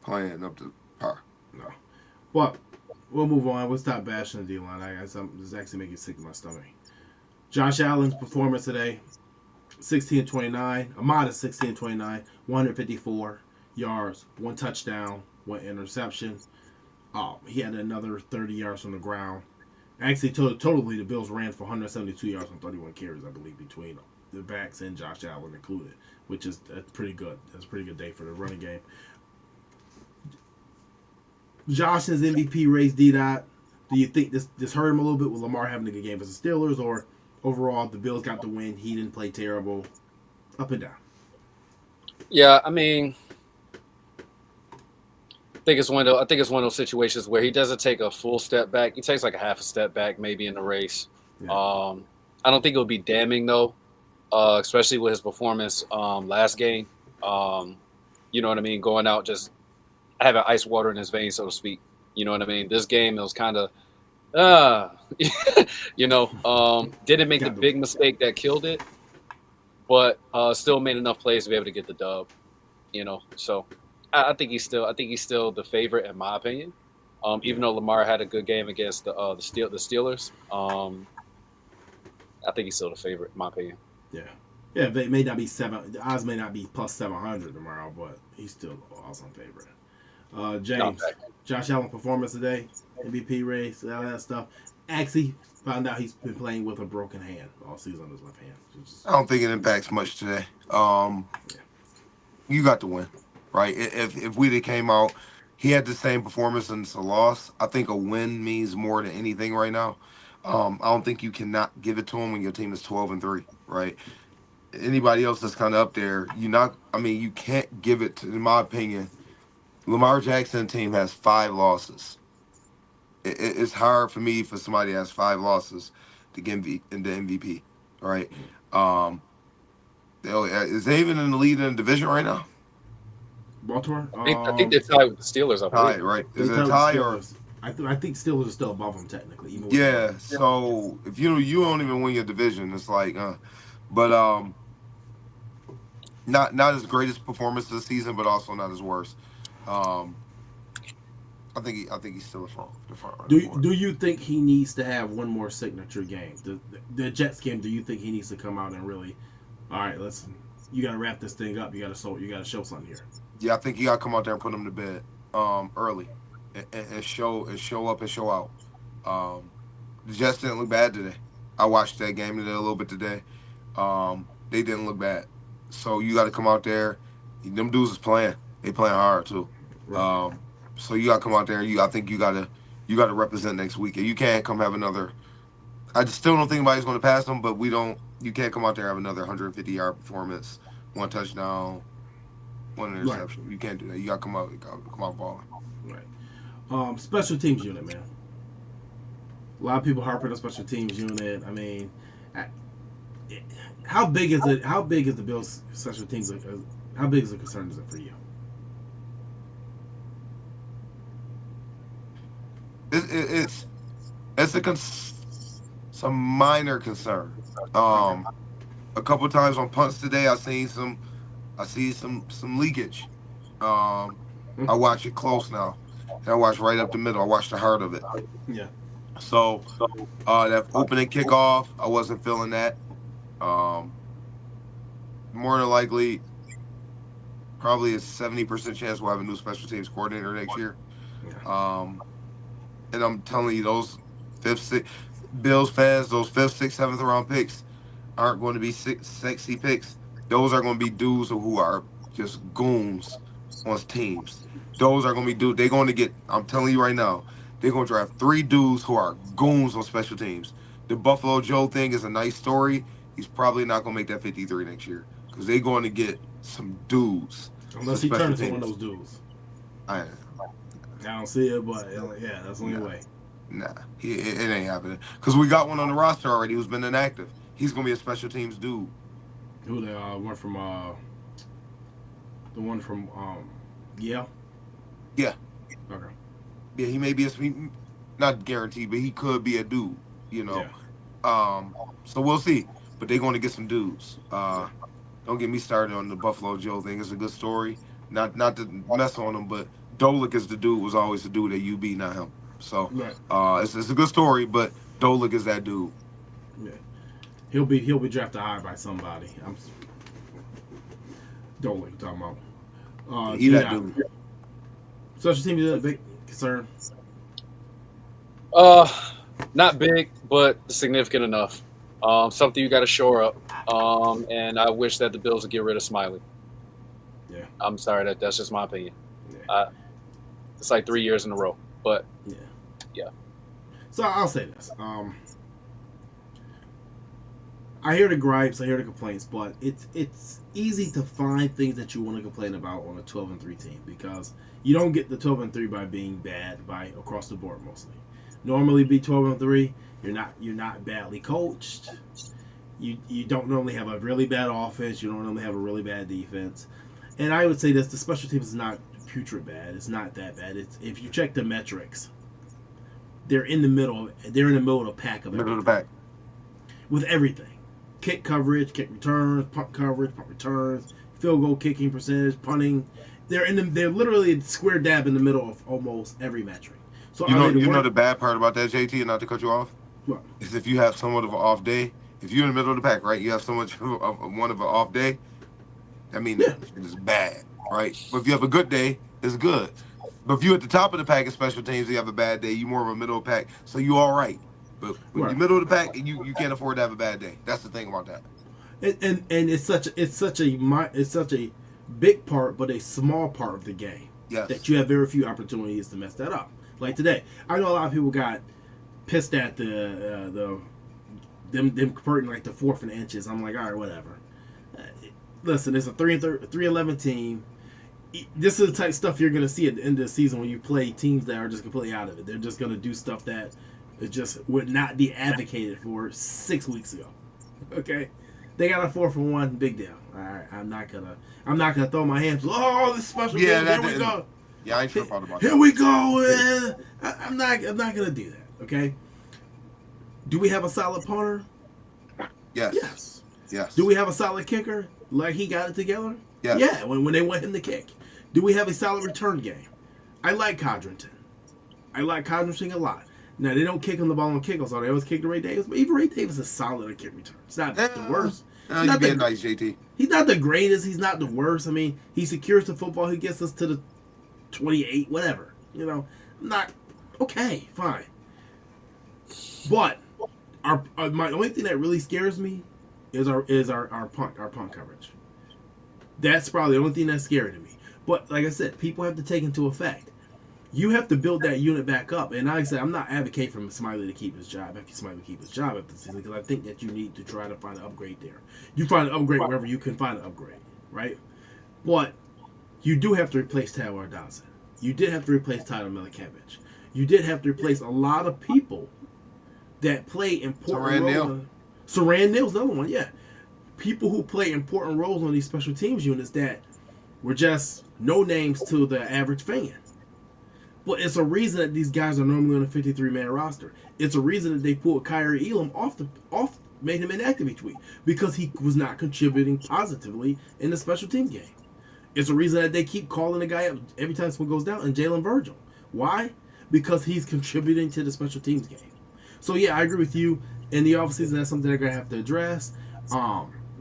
playing up to par. No. But we'll move on. We'll stop bashing the D-line. This is actually making sick to my stomach. Josh Allen's performance today, 16-29. A modest 16-29. 154 yards, 1 touchdown, 1 interception. He had another 30 yards from the ground. Actually, totally, the Bills ran for 172 yards on 31 carries, I believe, between the backs and Josh Allen included, which is pretty good. That's a pretty good day for the running game. Josh's MVP race, D-Dot. Do you think this hurt him a little bit with Lamar having a good game versus the Steelers, or overall the Bills got the win? He didn't play terrible. Up and down. Yeah, I mean, I think it's one of those situations where he doesn't take a full step back. He takes like a half a step back, maybe in the race. Yeah. I don't think it would be damning though, especially with his performance last game. You know what I mean? Going out just having ice water in his veins, so to speak. You know what I mean? This game, it was kind of, didn't make the big mistake that killed it, but still made enough plays to be able to get the dub. So I think he's still the favorite in my opinion. Even though Lamar had a good game against the Steelers, I think he's still the favorite in my opinion. Yeah. They may not be the odds may not be plus 700 tomorrow, but he's still an awesome favorite. James, Josh Allen performance today, MVP race, all that stuff. Actually, found out he's been playing with a broken hand all season on his left hand. I don't think it impacts much today. You got the win, right? If we'd have came out, he had the same performance and it's a loss. I think a win means more than anything right now. I don't think you cannot give it to him when your team is 12-3, right? Anybody else that's kind of up there, you can't give it to, in my opinion. Lamar Jackson team has 5 losses. It's hard for me for somebody that has 5 losses to get in the MVP, right? Is they even in the lead in the division right now? Baltimore? I think they're tied with the Steelers. Tied, right? Is it a tie or? I think Steelers are still above them technically. Even with Yeah. So if you don't even win your division, it's like, but not his greatest performance this season, but also not his worst. Um, I think he's still the front runner for it. do you think he needs to have one more signature game? The Jets game. Do you think he needs to come out and really, all right, let's. You got to wrap this thing up. You got to show something here. Yeah, I think he got to come out there and put him to bed early, and show up and show out. The Jets didn't look bad today. I watched that game today a little bit today. They didn't look bad. So you got to come out there. Them dudes is playing. They playing hard too. Right. So you got to come out there. I think you got to represent next week. And you can't come have another. I still don't think anybody's going to pass them, but we don't. You can't come out there and have another 150-yard performance, one touchdown, one interception. Right. You can't do that. You got to come out balling. Right. Special teams unit, man. A lot of people harping on special teams unit. I mean, how big is it? How big is the Bills special teams? How big is the concern is it for you? It's a minor concern. A couple times on punts today, I see some leakage. I watch it close now, and I watch right up the middle. I watch the heart of it. Yeah. So that opening kickoff, I wasn't feeling that. More than likely, probably a 70% chance we'll have a new special teams coordinator next year. Yeah. And I'm telling you, those Bills fans, those 5th, 6th, 7th round picks aren't going to be sexy picks. Those are going to be dudes who are just goons on teams. Those are going to be dudes. They're going to get, I'm telling you right now, they're going to draft 3 dudes who are goons on special teams. The Buffalo Joe thing is a nice story. He's probably not going to make that 53 next year because they're going to get some dudes. Unless he turns into one of those dudes. I don't see it, but yeah, that's the only way. Nah, it ain't happening. Because we got one on the roster already who's been inactive. He's going to be a special teams dude. Who the one from Yale? Yeah. Okay. Yeah, he may be not guaranteed, but he could be a dude, you know. Yeah. So we'll see. But they're going to get some dudes. Don't get me started on the Buffalo Joe thing. It's a good story. Not to mess on him, but Dolik is the dude, was always the dude at UB, not him. So it's a good story, but Dolik is that dude. Yeah. He'll be drafted high by somebody. Dolik talking about. He that dude. Special team is a big concern. Not big, but significant enough. Something you got to shore up. And I wish that the Bills would get rid of Smiley. Yeah. I'm sorry, that's just my opinion. Yeah. It's like 3 years in a row, but yeah. So I'll say this. I hear the gripes, I hear the complaints, but it's easy to find things that you want to complain about on a 12-3 team because you don't get the 12-3 by being bad by across the board mostly. Normally, be 12-3, you're not badly coached. You don't normally have a really bad offense. You don't normally have a really bad defense. And I would say this: the special teams is not putrid bad. It's not that bad. It's if you check the metrics, they're in the middle. They're in the middle of the pack of everything. Middle of the pack With everything: kick coverage, kick returns, punt coverage, punt returns, field goal kicking percentage, punting. They're literally square dab in the middle of almost every metric. So you know the bad part about that, JT, and not to cut you off, what? Is if you have somewhat of an off day. If you're in the middle of the pack, right, you have so much of one of an off day. I mean, it's bad, right? But if you have a good day, it's good. But if you're at the top of the pack in special teams, you have a bad day. You're more of a middle of the pack, so you're all right. But when you're middle of the pack, you can't afford to have a bad day. That's the thing about that. And it's such a big part, but a small part of the game. Yes. That you have very few opportunities to mess that up. Like today, I know a lot of people got pissed at them converting like the 4th and inches. I'm like, all right, whatever. Listen, it's a 3-11 team. This is the type of stuff you're going to see at the end of the season when you play teams that are just completely out of it. They're just going to do stuff that just would not be advocated for 6 weeks ago. Okay, they got a 4-for-1, big deal. All right, I'm not gonna throw my hands. Oh, this special game. Here we go. Yeah, I ain't trip out about Here that. we go. I'm not gonna do that. Okay. Do we have a solid punter? Yes. Yes. Yes. Do we have a solid kicker? Like he got it together? Yes. Yeah, when they want him to kick. Do we have a solid return game? I like Codrington. I like Codrington a lot. Now, they don't kick him the ball on kickoffs, so they always kick to Ray Davis, but even Ray Davis is solid at kick return. It's not the worst. You being nice, JT. He's not the greatest. He's not the worst. I mean, he secures the football. He gets us to the 28, whatever. You know, not okay, fine. But my only thing that really scares me is our punt coverage. That's probably the only thing that's scary to me. But like I said, people have to take into effect. You have to build that unit back up. And like I said, I'm not advocating for Smiley to keep his job. After Smiley keep his job after the season, because I think that you need to try to find an upgrade there. You find an upgrade wherever you can find an upgrade, right? But you do have to replace Tawar Dawson. You did have to replace Tyler Milikevich. You did have to replace a lot of people that play important roles. Saran Neal's another one, yeah. People who play important roles on these special teams units that were just no names to the average fan. But it's a reason that these guys are normally on a 53-man roster. It's a reason that they pulled Kyrie Elam off, made him inactive each week, because he was not contributing positively in the special team game. It's a reason that they keep calling the guy up every time someone goes down, and Jalen Virgil. Why? Because he's contributing to the special teams game. So yeah, I agree with you. In the offseason, that's something they're gonna have to address.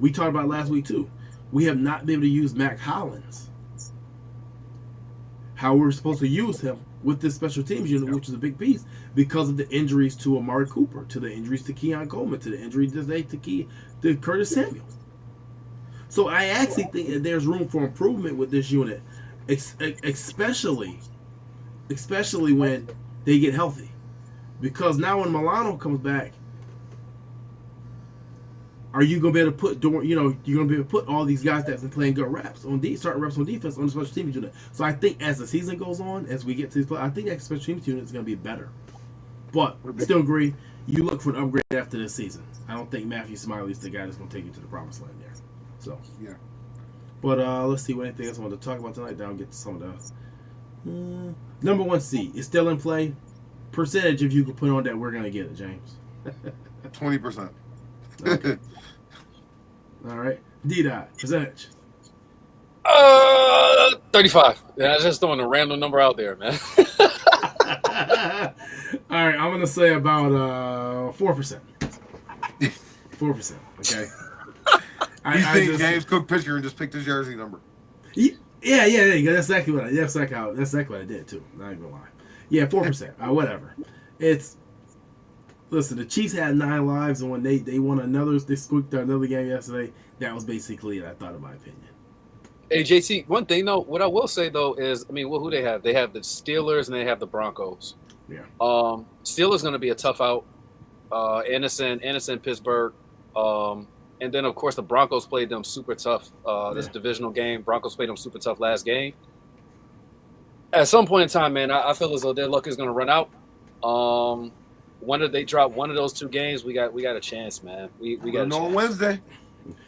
We talked about last week too. We have not been able to use Mac Hollins how we're supposed to use him with this special teams unit, which is a big piece, because of the injuries to Amari Cooper, to the injuries to Keon Coleman, to the injury to Curtis Samuel. So I actually think that there's room for improvement with this unit, especially when they get healthy. Because now when Milano comes back, are you going to be able to put, you're going to be able to put all these guys that's been playing good reps on starting reps on defense on the special teams unit. So I think as the season goes on, as we get to these play, I think that special teams unit is going to be better. But still agree, you look for an upgrade after this season. I don't think Matthew Smiley is the guy that's going to take you to the promised land there. So yeah. But let's see what anything else I want to talk about tonight. Then I'll get to some of the number 1 seed is still in play. Percentage if you could put on that we're going to get it, James. 20%. Okay. All right. D-Dot, percentage. 35. Yeah, I was just throwing a random number out there, man. All right, I'm gonna say about 4%. 4%. Okay. You think James Cook picture and just picked his jersey number? Yeah. That's exactly what I did too. Not even gonna lie. Yeah, 4%. Whatever. Listen, the Chiefs had 9 lives, and when they won they squeaked another game yesterday. That was basically it, I thought, in my opinion. Hey, JC, one thing, though, what I will say, though, is, who they have? They have the Steelers and they have the Broncos. Yeah. Steelers going to be a tough out. Anderson, Pittsburgh. And then, of course, the Broncos played them super tough this divisional game. Broncos played them super tough last game. At some point in time, man, I feel as though their luck is going to run out. When they drop one of those 2 games, we got a chance, man. We got a chance. On Wednesday.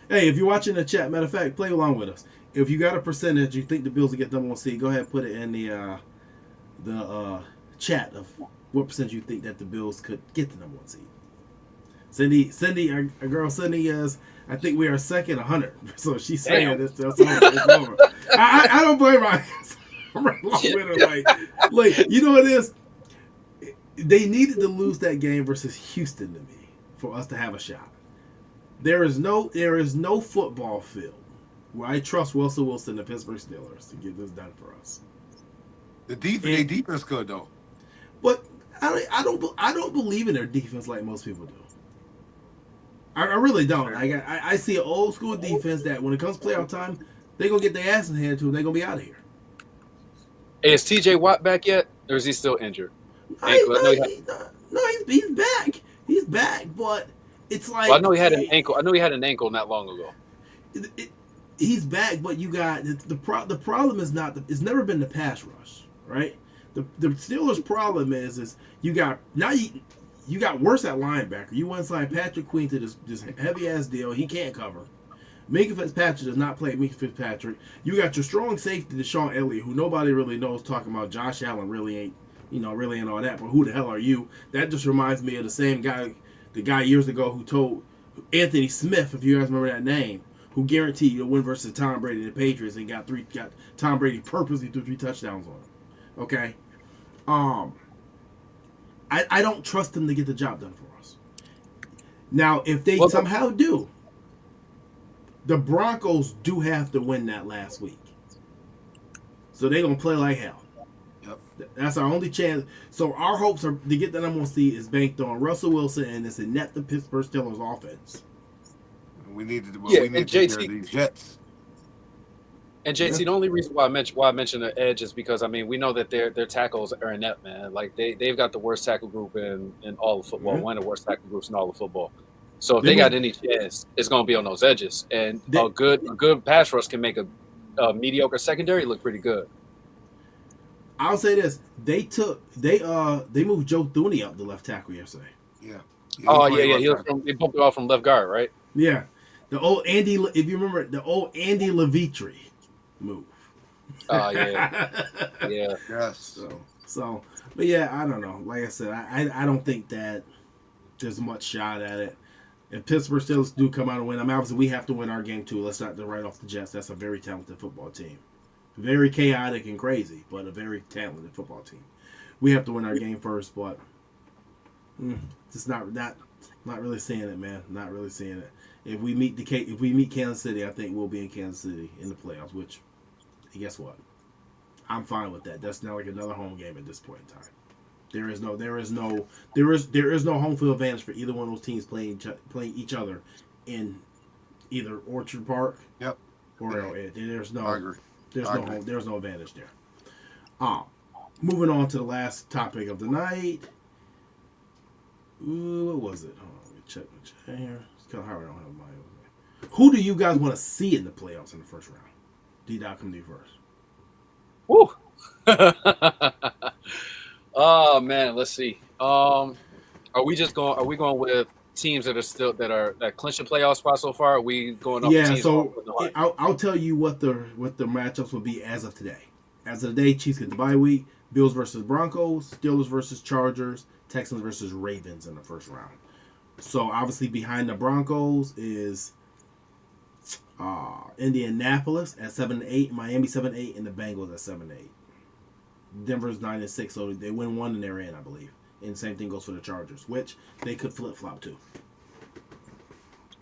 Hey, if you're watching the chat, matter of fact, play along with us. If you got a percentage you think the Bills will get number 1 seed, go ahead and put it in the chat of what percentage you think that the Bills could get the number 1 seed. Cindy, our girl Cindy is. I think we are second 100. So she's saying it's over. I don't blame her. I'm right along with her. Like you know what it is. They needed to lose that game versus Houston to me for us to have a shot. There is no football field where I trust Russell Wilson and the Pittsburgh Steelers to get this done for us. The defense good though. But I don't believe in their defense like most people do. I really don't. I see an old school defense that when it comes playoff time, they're gonna get their ass in hand to them. They're gonna be out of here. Hey, is TJ Watt back yet, or is he still injured? He's back. He's back, but it's like I know he had an ankle. I know he had an ankle not long ago. He's back, but you got the problem is not it's never been the pass rush, right? The Steelers' problem is you got worse at linebacker. You went inside Patrick Queen to this heavy ass deal. He can't cover. Minka Fitzpatrick does not play Minka Fitzpatrick. You got your strong safety, Deshaun Elliott, who nobody really knows. Talking about Josh Allen really ain't, really ain't all that. But who the hell are you? That just reminds me of the same guy, the guy years ago who told Anthony Smith, if you guys remember that name, who guaranteed you a win versus Tom Brady and the Patriots, and got Tom Brady purposely threw 3 touchdowns on him. Okay, I don't trust them to get the job done for us. Now, if they somehow do, the Broncos do have to win that last week. So they're going to play like hell. Yep. That's our only chance. So our hopes are to get the number 1 seed is banked on Russell Wilson and this inept the Pittsburgh Steelers offense. We need to take care of these Jets. And JC, the only reason why I mentioned the edge is because we know that their tackles are inept, man. Like they've got the worst tackle group in all of football, one of the worst tackle groups in all of football. So if they got any chance, it's going to be on those edges. And a good pass rush can make a mediocre secondary look pretty good. I'll say this: they moved Joe Thuney up the left tackle yesterday. Yeah. They bumped it off from left guard, right? Yeah, the old Andy. If you remember the old Andy Levitre move. Oh yeah. Yes. So, but yeah, I don't know. Like I said, I don't think that there's much shot at it. If Pittsburgh Steelers do come out and win, obviously we have to win our game too. Let's not write off the Jets. That's a very talented football team. Very chaotic and crazy, but a very talented football team. We have to win our game first, but just not really seeing it, man. Not really seeing it. If we meet Kansas City, I think we'll be in Kansas City in the playoffs. Which, guess what? I'm fine with that. That's not like another home game at this point in time. There is no home field advantage for either one of those teams playing each other in either Orchard Park. Yep. Or Arrowhead. There's no advantage there. Moving on to the last topic of the night. Ooh, what was it? Hold on, let me check here. It's kind of hard. I don't have my. Who do you guys want to see in the playoffs in the first round? D-Dot, come to you first. Woo. Oh man, let's see. Are we going with teams that clinch the playoff spot so far? Are we going up? Yeah, so I'll tell you what the matchups will be as of today. As of today, Chiefs get the bye week. Bills versus Broncos, Steelers versus Chargers, Texans versus Ravens in the first round. So obviously behind the Broncos is Indianapolis at 7-8, Miami 7-8, and the Bengals at 7-8. Denver's 9-6, so they win one and they're in, I believe. And the same thing goes for the Chargers, which they could flip flop too.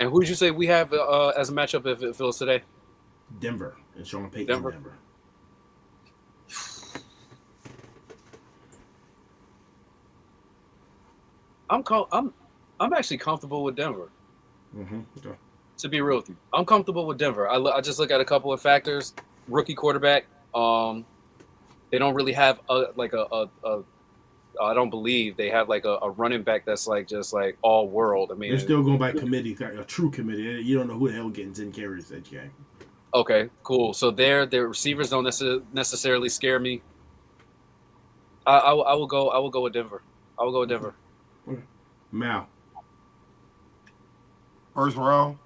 And who did you say we have as a matchup if it feels today? Denver and Sean Payton. Denver. I'm actually comfortable with Denver. Mm-hmm. Okay. To be real with you, I'm comfortable with Denver. I just look at a couple of factors. Rookie quarterback. They don't really have I don't believe they have like a running back that's just all world. I mean, they're still going by committee, a true committee. You don't know who the hell getting 10 carries that game. Okay, cool. So their receivers don't necessarily scare me. I will go with Denver. I will go with Denver. Okay. Mal. First round.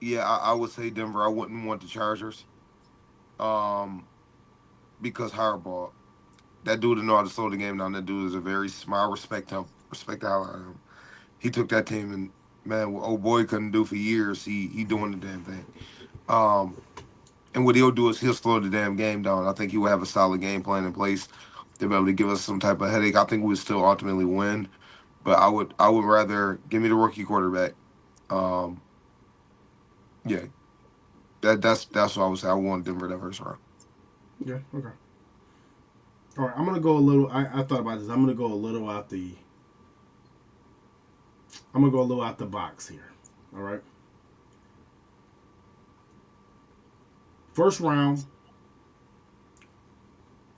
Yeah, I would say Denver. I wouldn't want the Chargers. Because Harbaugh, that dude know how to slow the game down. That dude is a very smart. Respect him. Respect the hell out of him. He took that team and man, what old boy couldn't do for years, he doing the damn thing. And what he'll do is he'll slow the damn game down. I think he will have a solid game plan in place to be able to give us some type of headache. I think we'll still ultimately win, but I would rather give me the rookie quarterback. Yeah, that's what I would say. I want Denver that first round. Yeah, okay. All right, I'm going to go a little... I thought about this. I'm going to go a little out the box here. All right? First round,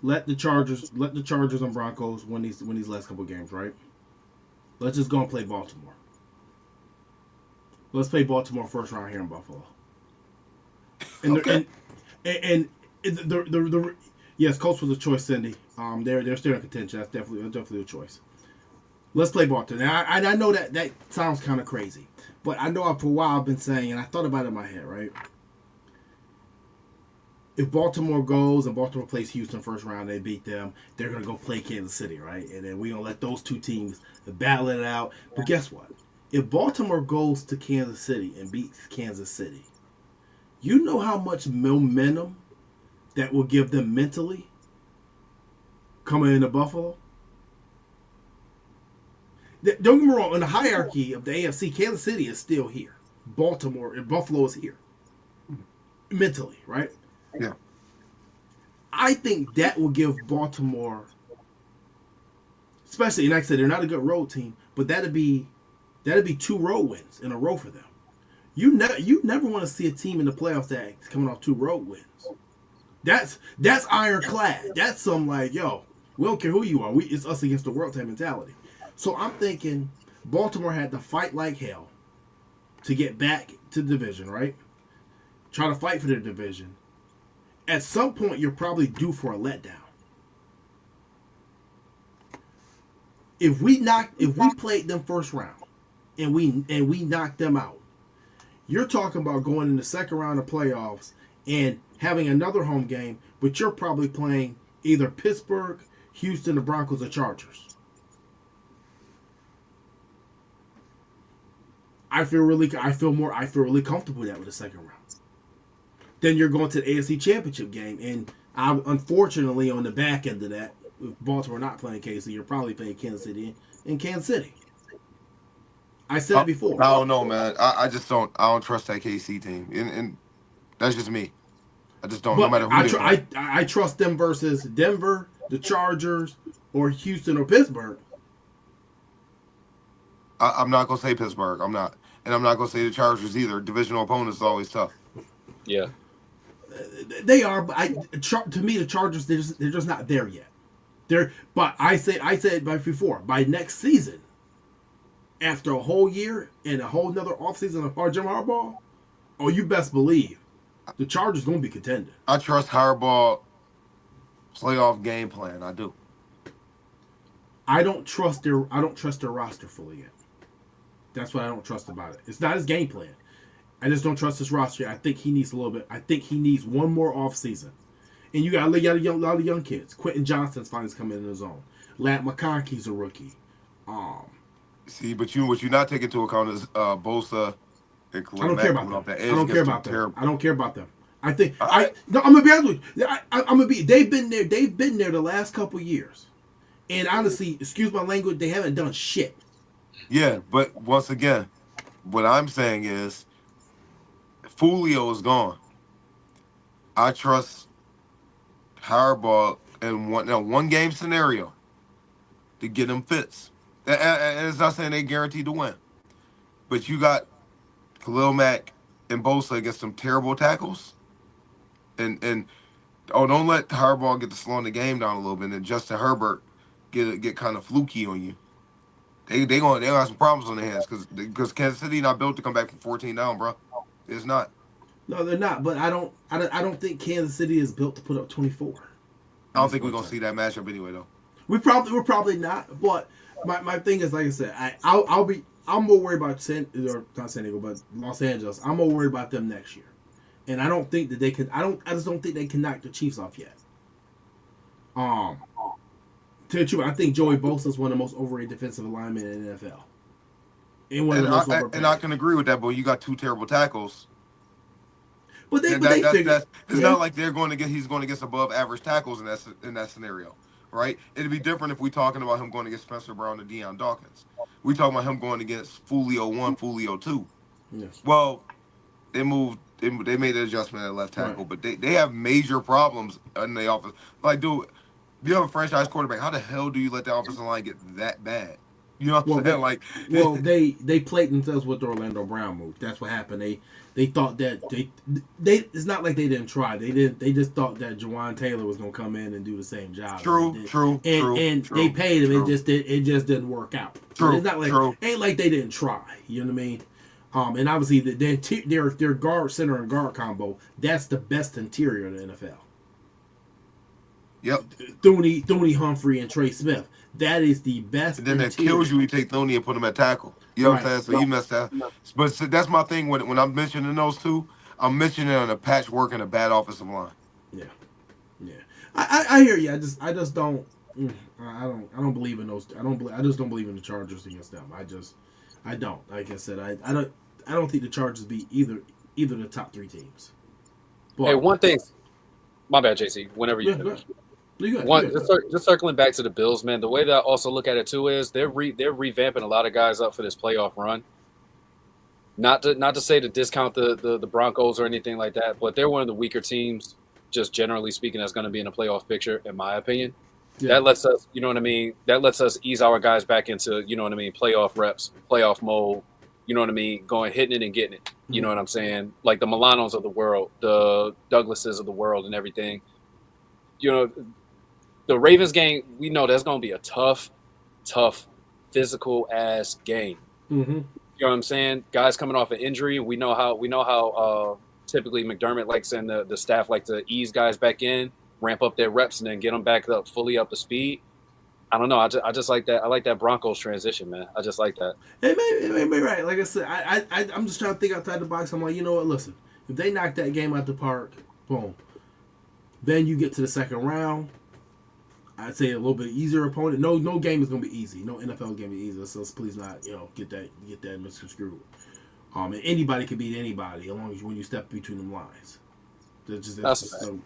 let the Chargers and Broncos win these last couple of games, right? Let's just go and play Baltimore. Let's play Baltimore first round here in Buffalo. And okay. Yes, Colts was a choice, Cindy. They're still in contention. That's definitely a choice. Let's play Baltimore. Now, I know that sounds kind of crazy, but I know for a while I've been saying, and I thought about it in my head, right? If Baltimore goes and Baltimore plays Houston first round, they beat them, they're going to go play Kansas City, right? And then we're going to let those two teams battle it out. But guess what? If Baltimore goes to Kansas City and beats Kansas City, you know how much momentum that will give them mentally coming into Buffalo? Don't get me wrong, in the hierarchy of the AFC, Kansas City is still here. Baltimore and Buffalo is here. Mentally, right? Yeah. I think that will give Baltimore, especially, like I said, they're not a good road team, but that'd be 2 road wins in a row for them. You never want to see a team in the playoffs that's coming off 2 road wins. That's ironclad. That's some like, yo, we don't care who you are. It's us against the world type mentality. So I'm thinking Baltimore had to fight like hell to get back to the division, right? Try to fight for their division. At some point, you're probably due for a letdown. If we played them first round and we knocked them out, you're talking about going in the second round of playoffs and having another home game, but you're probably playing either Pittsburgh, Houston, the Broncos, or Chargers. I feel really comfortable with that with the second round. Then you're going to the AFC Championship game, and unfortunately, on the back end of that, with Baltimore not playing KC, you're probably playing Kansas City in Kansas City. I said it before. I don't know, man. I just don't. I don't trust that KC team, and that's just me. I just don't. But no matter who I trust them versus Denver, the Chargers, or Houston or Pittsburgh. I'm not gonna say Pittsburgh. I'm not, and I'm not gonna say the Chargers either. Divisional opponents is always tough. Yeah. They are, but to me, the Chargers, they're just not there yet. But I said before, by next season, after a whole year and a whole another offseason of Jim Harbaugh, oh, you best believe the Chargers going to be contending. I trust Harbaugh playoff game plan. I do. I don't trust their roster fully yet. That's what I don't trust about it. It's not his game plan. I just don't trust his roster. I think he needs a little bit. I think he needs one more offseason. And you got a lot of young kids. Quentin Johnston's finally coming in his own. Lat McConkey's a rookie. See, but what you're not taking into account is Bosa and Khalil I don't care Mack about them. I don't care about them. I think I'm gonna be honest with you. I'm gonna be. They've been there. They've been there the last couple years. And honestly, excuse my language, they haven't done shit. Yeah, but once again, what I'm saying is, Fulio is gone. I trust Harbaugh in one game scenario to get him fits. And it's not saying they guaranteed to win, but you got Khalil Mack and Bosa against some terrible tackles, and don't let Harbaugh get to slowing the game down a little bit, and Justin Herbert get kind of fluky on you. They gonna have some problems on their hands because Kansas City not built to come back from 14 down, bro. It's not. No, they're not. But I don't think Kansas City is built to put up 24. I don't think we're gonna see that matchup anyway, though. We're probably not. But my thing is, like I said, I'm more worried about not San Diego, but Los Angeles. I'm more worried about them next year, and I don't think that they can. I just don't think they can knock the Chiefs off yet. To the truth, I think Joey Bosa is one of the most overrated defensive linemen in the NFL. And I can agree with that, but you got 2 terrible tackles. But it's not like he's going to get above average tackles in that scenario, right? It'd be different if we're talking about him going against Spencer Brown and Deion Dawkins. We talking about him going against Fulio 1, Fulio 2. Yes. Well, they made the adjustment at left tackle, right. But they have major problems in the offense. Like, dude, you have a franchise quarterback. How the hell do you let the offensive line get that bad? You know what I'm saying? They played themselves with the Orlando Brown move. That's what happened. They thought that they it's not like they didn't try. They just thought that Jawan Taylor was gonna come in and do the same job. True. They paid him. True. It just didn't work out. True. It's not like ain't like they didn't try. You know what I mean? And obviously their guard center and guard combo, that's the best interior in the NFL. Yep. Thuney, Humphrey, and Trey Smith. That is the best. And then that interior. kills you. You take Thoney and put him at tackle. You know what I'm saying? So you messed that. But that's my thing when I'm mentioning those two. I'm mentioning it on a patchwork and a bad offensive line. Yeah, yeah. I hear you. I just don't. I don't believe in those. I just don't believe in the Chargers against them. I don't. Like I said, I don't think the Chargers beat either of the top 3 teams. But, hey, one thing. My bad, JC. Whenever you finish. Just circling back to the Bills, man. The way that I also look at it too is they're revamping a lot of guys up for this playoff run. Not to say to discount the Broncos or anything like that, but they're one of the weaker teams, just generally speaking, that's going to be in the playoff picture, in my opinion. Yeah. That lets us, you know what I mean? That lets us ease our guys back into, you know what I mean, playoff reps, playoff mode, you know what I mean, hitting it and getting it. You know what I'm saying? Like the Milanos of the world, the Douglases of the world and everything. You know, the Ravens game, we know that's going to be a tough, physical ass game. Mm-hmm. You know what I'm saying? Guys coming off an injury. We know how typically McDermott likes and the staff like to ease guys back in, ramp up their reps, and then get them back up fully up to speed. I don't know. I just like that. I like that Broncos transition, man. I just like that. It may be right. Like I said, I'm just trying to think outside the box. I'm like, you know what? Listen, if they knock that game out the park, boom. Then you get to the second round. I'd say a little bit easier opponent. No game is gonna be easy. No NFL game is easy. So please not, get that misconstrued. And anybody can beat anybody as long as when you step between them lines. So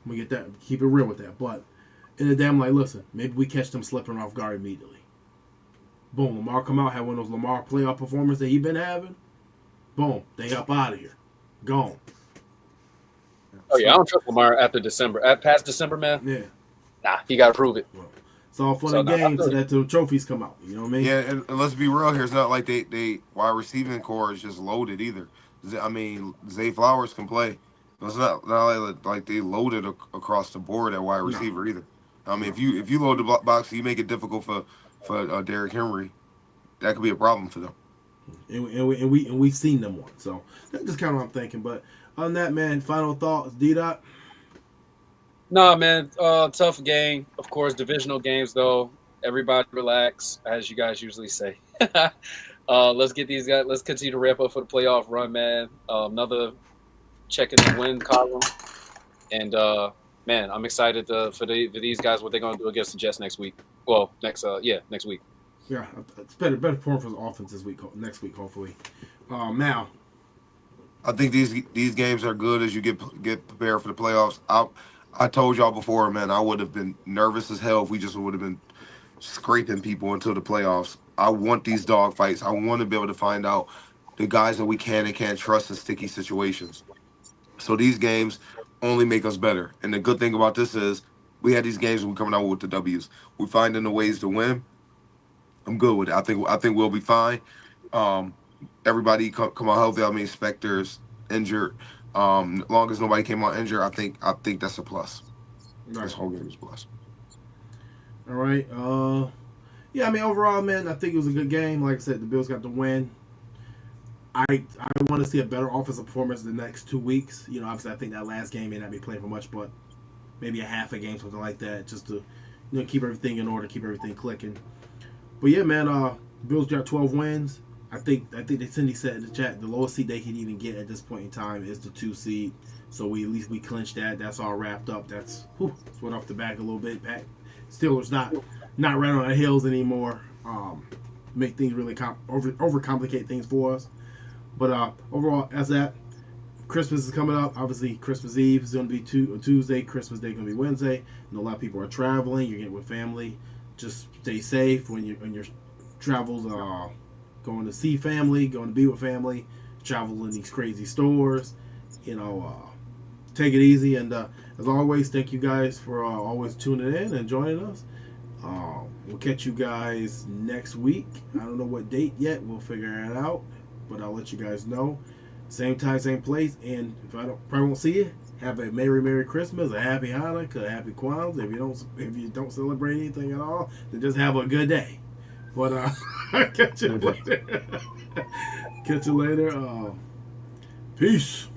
we get that. Keep it real with that. But in the day, I'm like, listen, maybe we catch them slipping off guard immediately. Boom, Lamar come out, have one of those Lamar playoff performances that he been having. Boom, they up out of here, gone. Oh yeah, I don't trust Lamar after December. Past December, man. Yeah. Nah, he got to prove it. Well, it's all fun and games until the trophies come out. You know what I mean? Yeah, and let's be real here. It's not like they wide receiving core is just loaded either. I mean, Zay Flowers can play. It's not like they loaded across the board at wide receiver either. I mean, if you load the box, you make it difficult for Derrick Henry. That could be a problem for them. And we've seen them once. So that's just kind of what I'm thinking. But on that, man, final thoughts, D-Dot? Nah, man, tough game. Of course, divisional games, though. Everybody relax, as you guys usually say. Let's get these guys. Let's continue to ramp up for the playoff run, man. Another check in the win column. And, man, I'm excited for these guys, what they're going to do against the Jets next week. Well, next week. Yeah, it's better perform for the offense next week, hopefully. Mal. I think these games are good as you get prepared for the playoffs. I told y'all before, man, I would have been nervous as hell if we just would have been scraping people until the playoffs. I want these dog fights. I want to be able to find out the guys that we can and can't trust in sticky situations. So these games only make us better. And the good thing about this is we had these games and we're coming out with the W's. We're finding the ways to win. I'm good with it. I think we'll be fine. Everybody come out healthy. I mean, Spector's injured. As long as nobody came out injured, I think that's a plus. Right. This whole game is a plus. All right. Yeah, I mean, overall, man, I think it was a good game. Like I said, the Bills got the win. I want to see a better offensive performance the next 2 weeks. Obviously, I think that last game may not be playing for much, but maybe a half a game, something like that, just to keep everything in order, keep everything clicking. But yeah, man, Bills got 12 wins. I think that Cindy said in the chat the lowest seed they can even get at this point in time is the 2 seed. So at least we clinched that. That's all wrapped up. That's went off the back a little bit. Steelers not right on our heels anymore. Make things really overcomplicate things for us. But overall, as that, Christmas is coming up. Obviously, Christmas Eve is going to be Tuesday. Christmas Day is going to be Wednesday. And a lot of people are traveling. You're getting with family. Just stay safe when your travels. Going to see family, going to be with family, travel in these crazy stores. Take it easy. And as always, thank you guys for always tuning in and joining us. We'll catch you guys next week. I don't know what date yet. We'll figure it out. But I'll let you guys know. Same time, same place. And if I probably won't see you, have a Merry Christmas, a Happy Hanukkah, a Happy Kwanzaa. If you don't celebrate anything at all, then just have a good day. But catch you later. Catch you later. Peace.